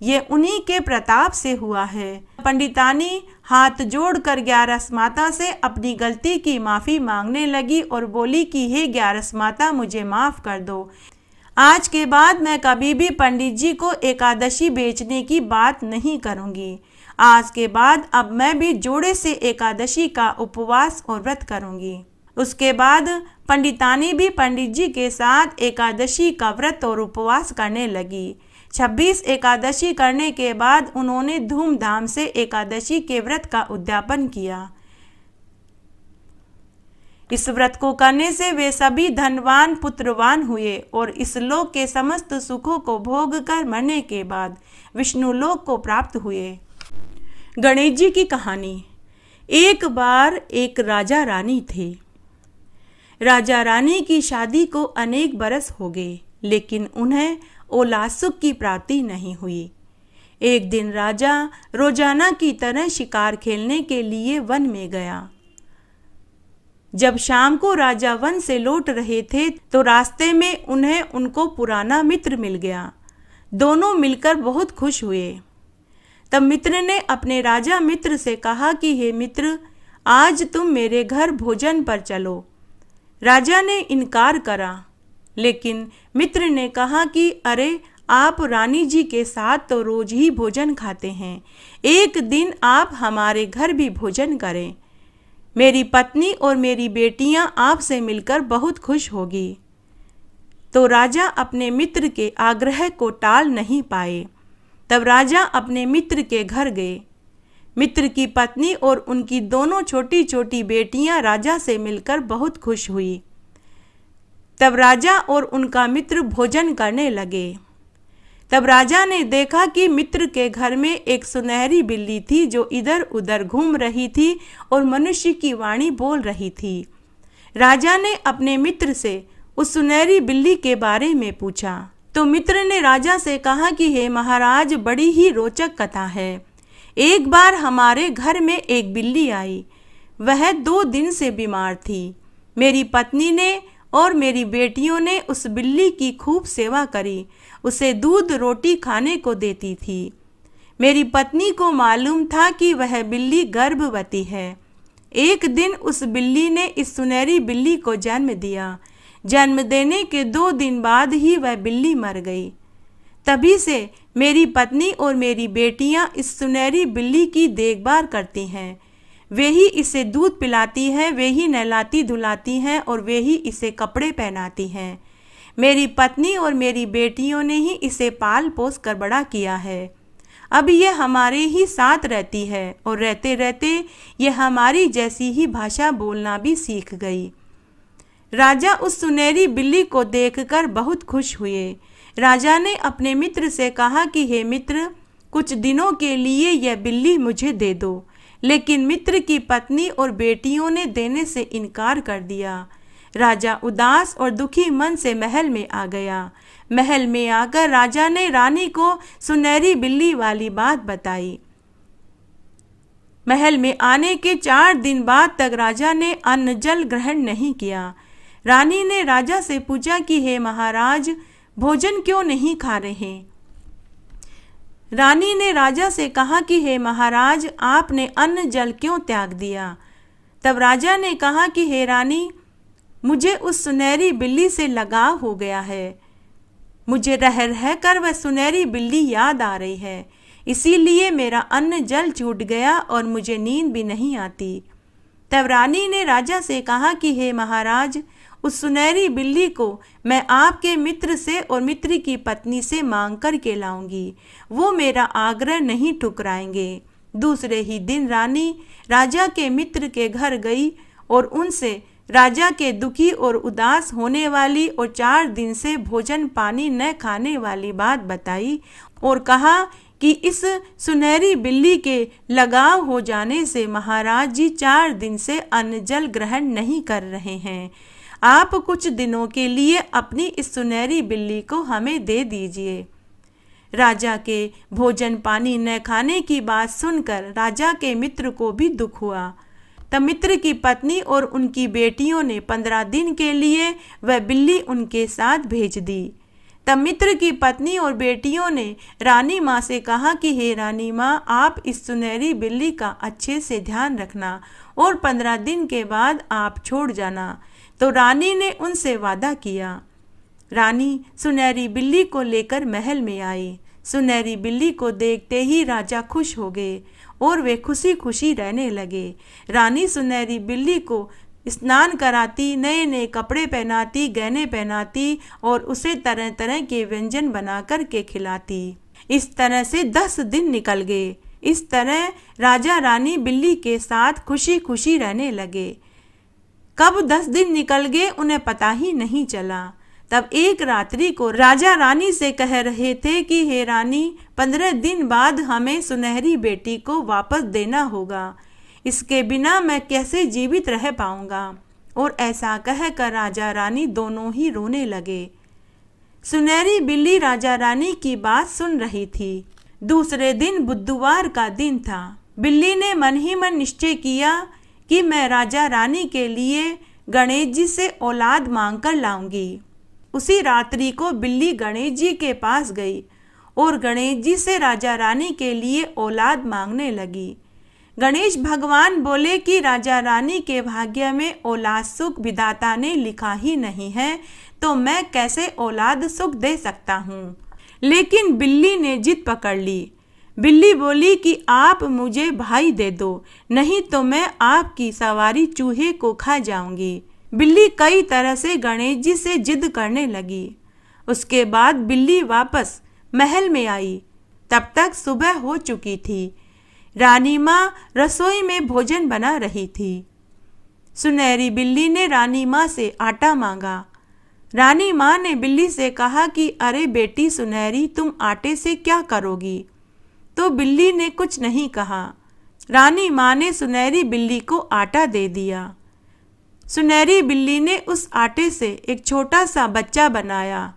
ये उन्हीं के प्रताप से हुआ है। पंडितानी हाथ जोड़कर 11 माता से अपनी गलती की माफ़ी मांगने लगी और बोली कि हे 11 माता, मुझे माफ़ कर दो। आज के बाद मैं कभी भी पंडित जी को एकादशी बेचने की बात नहीं करूंगी। आज के बाद अब मैं भी जोड़े से एकादशी का उपवास और व्रत करूंगी। उसके बाद पंडितानी भी पंडित जी के साथ एकादशी का व्रत और उपवास करने लगी। 26 एकादशी करने के बाद उन्होंने धूमधाम से एकादशी के व्रत का उद्यापन किया। इस व्रत को करने से वे सभी धनवान पुत्रवान हुए और इस लोक के समस्त सुखों को भोग कर मरने के बाद विष्णु लोक को प्राप्त हुए। गणेश जी की कहानी। एक बार एक राजा रानी थे। राजा रानी की शादी को अनेक बरस हो गए, लेकिन उन्हें औलाद सुख की प्राप्ति नहीं हुई। एक दिन राजा रोजाना की तरह शिकार खेलने के लिए वन में गया। जब शाम को राजा वन से लौट रहे थे तो रास्ते में उनको पुराना मित्र मिल गया। दोनों मिलकर बहुत खुश हुए। तब मित्र ने अपने राजा मित्र से कहा कि हे मित्र, आज तुम मेरे घर भोजन पर चलो। राजा ने इनकार करा, लेकिन मित्र ने कहा कि अरे, आप रानी जी के साथ तो रोज ही भोजन खाते हैं, एक दिन आप हमारे घर भी भोजन करें। मेरी पत्नी और मेरी बेटियां आपसे मिलकर बहुत खुश होगी। तो राजा अपने मित्र के आग्रह को टाल नहीं पाए। तब राजा अपने मित्र के घर गए। मित्र की पत्नी और उनकी दोनों छोटी छोटी बेटियां राजा से मिलकर बहुत खुश हुई। तब राजा और उनका मित्र भोजन करने लगे। तब राजा ने देखा कि मित्र के घर में एक सुनहरी बिल्ली थी जो इधर उधर घूम रही थी और मनुष्य की वाणी बोल रही थी। राजा ने अपने मित्र से उस सुनहरी बिल्ली के बारे में पूछा। तो मित्र ने राजा से कहा कि हे महाराज, बड़ी ही रोचक कथा है। एक बार हमारे घर में एक बिल्ली आई। वह 2 दिन से बीमार थी। मेरी पत्नी ने और मेरी बेटियों ने उस बिल्ली की खूब सेवा करी, उसे दूध रोटी खाने को देती थी। मेरी पत्नी को मालूम था कि वह बिल्ली गर्भवती है। एक दिन उस बिल्ली ने इस सुनहरी बिल्ली को जन्म दिया। जन्म देने के 2 दिन बाद ही वह बिल्ली मर गई। तभी से मेरी पत्नी और मेरी बेटियां इस सुनहरी बिल्ली की देखभाल करती हैं। वे ही इसे दूध पिलाती हैं, वे ही नहलाती धुलाती हैं और वे ही इसे कपड़े पहनाती हैं। मेरी पत्नी और मेरी बेटियों ने ही इसे पाल पोस कर बड़ा किया है। अब यह हमारे ही साथ रहती है और रहते रहते यह हमारी जैसी ही भाषा बोलना भी सीख गई। राजा उस सुनहरी बिल्ली को देखकर बहुत खुश हुए। राजा ने अपने मित्र से कहा कि हे मित्र, कुछ दिनों के लिए यह बिल्ली मुझे दे दो। लेकिन मित्र की पत्नी और बेटियों ने देने से इनकार कर दिया। राजा उदास और दुखी मन से महल में आ गया। महल में आकर राजा ने रानी को सुनहरी बिल्ली वाली बात बताई। महल में आने के 4 दिन बाद तक राजा ने अन्न जल ग्रहण नहीं किया। रानी ने राजा से पूछा कि हे महाराज, भोजन क्यों नहीं खा रहे? रानी ने राजा से कहा कि हे महाराज, आपने अन्न जल क्यों त्याग दिया? तब राजा ने कहा कि हे रानी, मुझे उस सुनहरी बिल्ली से लगाव हो गया है। मुझे रह रह कर वह सुनहरी बिल्ली याद आ रही है, इसीलिए मेरा अन्न जल छूट गया और मुझे नींद भी नहीं आती। तब रानी ने राजा से कहा कि हे महाराज, उस सुनहरी बिल्ली को मैं आपके मित्र से और मित्र की पत्नी से मांग कर के लाऊंगी। वो मेरा आग्रह नहीं ठुकराएंगे। दूसरे ही दिन रानी राजा के मित्र के घर गई और उनसे राजा के दुखी और उदास होने वाली और 4 दिन से भोजन पानी न खाने वाली बात बताई और कहा कि इस सुनहरी बिल्ली के लगाव हो जाने से महाराज जी 4 दिन से अन्न जल ग्रहण नहीं कर रहे हैं। आप कुछ दिनों के लिए अपनी इस सुनहरी बिल्ली को हमें दे दीजिए। राजा के भोजन पानी न खाने की बात सुनकर राजा के मित्र को भी दुख हुआ। तब मित्र की पत्नी और उनकी बेटियों ने 15 दिन के लिए वह बिल्ली उनके साथ भेज दी। तब मित्र की पत्नी और बेटियों ने रानी माँ से कहा कि हे रानी माँ, आप इस सुनहरी बिल्ली का अच्छे से ध्यान रखना और 15 दिन के बाद आप छोड़ जाना। तो रानी ने उनसे वादा किया। रानी सुनहरी बिल्ली को लेकर महल में आई। सुनहरी बिल्ली को देखते ही राजा खुश हो गए और वे खुशी खुशी रहने लगे। रानी सुनहरी बिल्ली को स्नान कराती, नए नए कपड़े पहनाती, गहने पहनाती और उसे तरह तरह के व्यंजन बना कर के खिलाती। इस तरह से 10 दिन निकल गए। इस तरह राजा रानी बिल्ली के साथ खुशी खुशी रहने लगे। कब 10 दिन निकल गए उन्हें पता ही नहीं चला। तब एक रात्रि को राजा रानी से कह रहे थे कि हे रानी, 15 दिन बाद हमें सुनहरी बेटी को वापस देना होगा। इसके बिना मैं कैसे जीवित रह पाऊंगा? और ऐसा कहकर राजा रानी दोनों ही रोने लगे। सुनहरी बिल्ली राजा रानी की बात सुन रही थी। दूसरे दिन बुधवार का दिन था। बिल्ली ने मन ही मन निश्चय किया कि मैं राजा रानी के लिए गणेश जी से औलाद मांग कर लाऊंगी। उसी रात्रि को बिल्ली गणेश जी के पास गई और गणेश जी से राजा रानी के लिए औलाद मांगने लगी। गणेश भगवान बोले कि राजा रानी के भाग्य में औलाद सुख विधाता ने लिखा ही नहीं है, तो मैं कैसे औलाद सुख दे सकता हूँ। लेकिन बिल्ली ने जिद पकड़ ली। बिल्ली बोली कि आप मुझे भाई दे दो, नहीं तो मैं आपकी सवारी चूहे को खा जाऊंगी। बिल्ली कई तरह से गणेश जी से जिद करने लगी। उसके बाद बिल्ली वापस महल में आई। तब तक सुबह हो चुकी थी। रानी माँ रसोई में भोजन बना रही थी। सुनहरी बिल्ली ने रानी माँ से आटा मांगा। रानी माँ ने बिल्ली से कहा कि अरे बेटी सुनहरी, तुम आटे से क्या करोगी? तो बिल्ली ने कुछ नहीं कहा। रानी माँ ने सुनहरी बिल्ली को आटा दे दिया। सुनहरी बिल्ली ने उस आटे से एक छोटा सा बच्चा बनाया,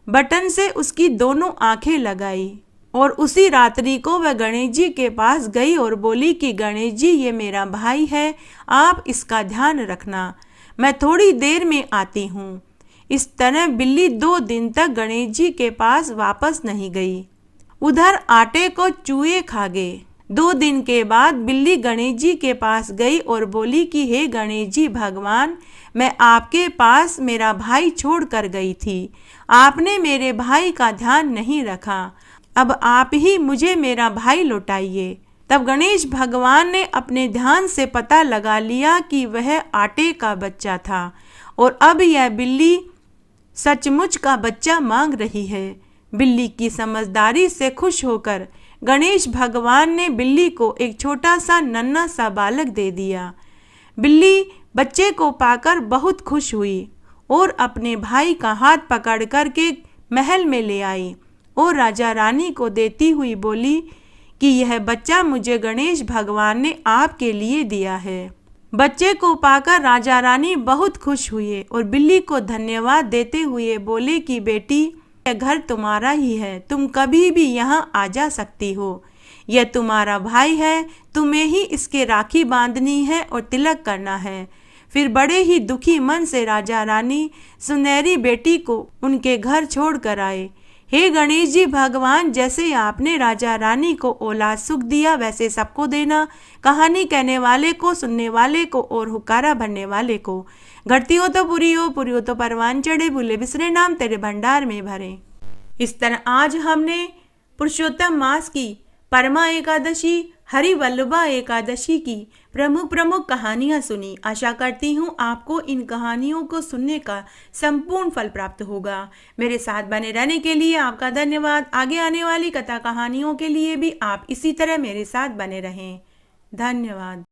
बटन से उसकी दोनों आंखें लगाई और उसी रात्रि को वह गणेश जी के पास गई और बोली कि गणेश जी, ये मेरा भाई है, आप इसका ध्यान रखना, मैं थोड़ी देर में आती हूँ। इस तरह बिल्ली 2 दिन तक गणेश जी के पास वापस नहीं गई। उधर आटे को चूहे खा गए। 2 दिन के बाद बिल्ली गणेश जी के पास गई और बोली कि हे गणेश जी भगवान, मैं आपके पास मेरा भाई छोड़ कर गई थी। आपने मेरे भाई का ध्यान नहीं रखा। अब आप ही मुझे मेरा भाई लौटाइए। तब गणेश भगवान ने अपने ध्यान से पता लगा लिया कि वह आटे का बच्चा था और अब यह बिल्ली सचमुच का बच्चा मांग रही है। बिल्ली की समझदारी से खुश होकर गणेश भगवान ने बिल्ली को एक छोटा सा नन्हा सा बालक दे दिया। बिल्ली बच्चे को पाकर बहुत खुश हुई और अपने भाई का हाथ पकड़ कर के महल में ले आई और राजा रानी को देती हुई बोली कि यह बच्चा मुझे गणेश भगवान ने आपके लिए दिया है। बच्चे को पाकर राजा रानी बहुत खुश हुए और बिल्ली को धन्यवाद देते हुए बोले कि बेटी, यह घर तुम्हारा ही है, तुम कभी भी यहाँ आ जा सकती हो। यह तुम्हारा भाई है, तुम्हें ही इसके राखी बांधनी है और तिलक करना है। फिर बड़े ही दुखी मन से राजा रानी सुनहरी बेटी को उनके घर छोड़ कर आए। हे गणेश जी भगवान, जैसे आपने राजा रानी को औलाद सुख दिया, वैसे सबको देना। कहानी कहने वाले को, सुनने वाले को और हुक्कारा भरने वाले को। घटती हो तो पूरी हो तो परवान चढ़े, भूले बिसरे नाम तेरे भंडार में भरे। इस तरह आज हमने पुरुषोत्तम मास की परमा एकादशी, हरिवल्लभा एकादशी की प्रमुख कहानियाँ सुनी। आशा करती हूँ आपको इन कहानियों को सुनने का संपूर्ण फल प्राप्त होगा। मेरे साथ बने रहने के लिए आपका धन्यवाद। आगे आने वाली कथा कहानियों के लिए भी आप इसी तरह मेरे साथ बने रहें। धन्यवाद।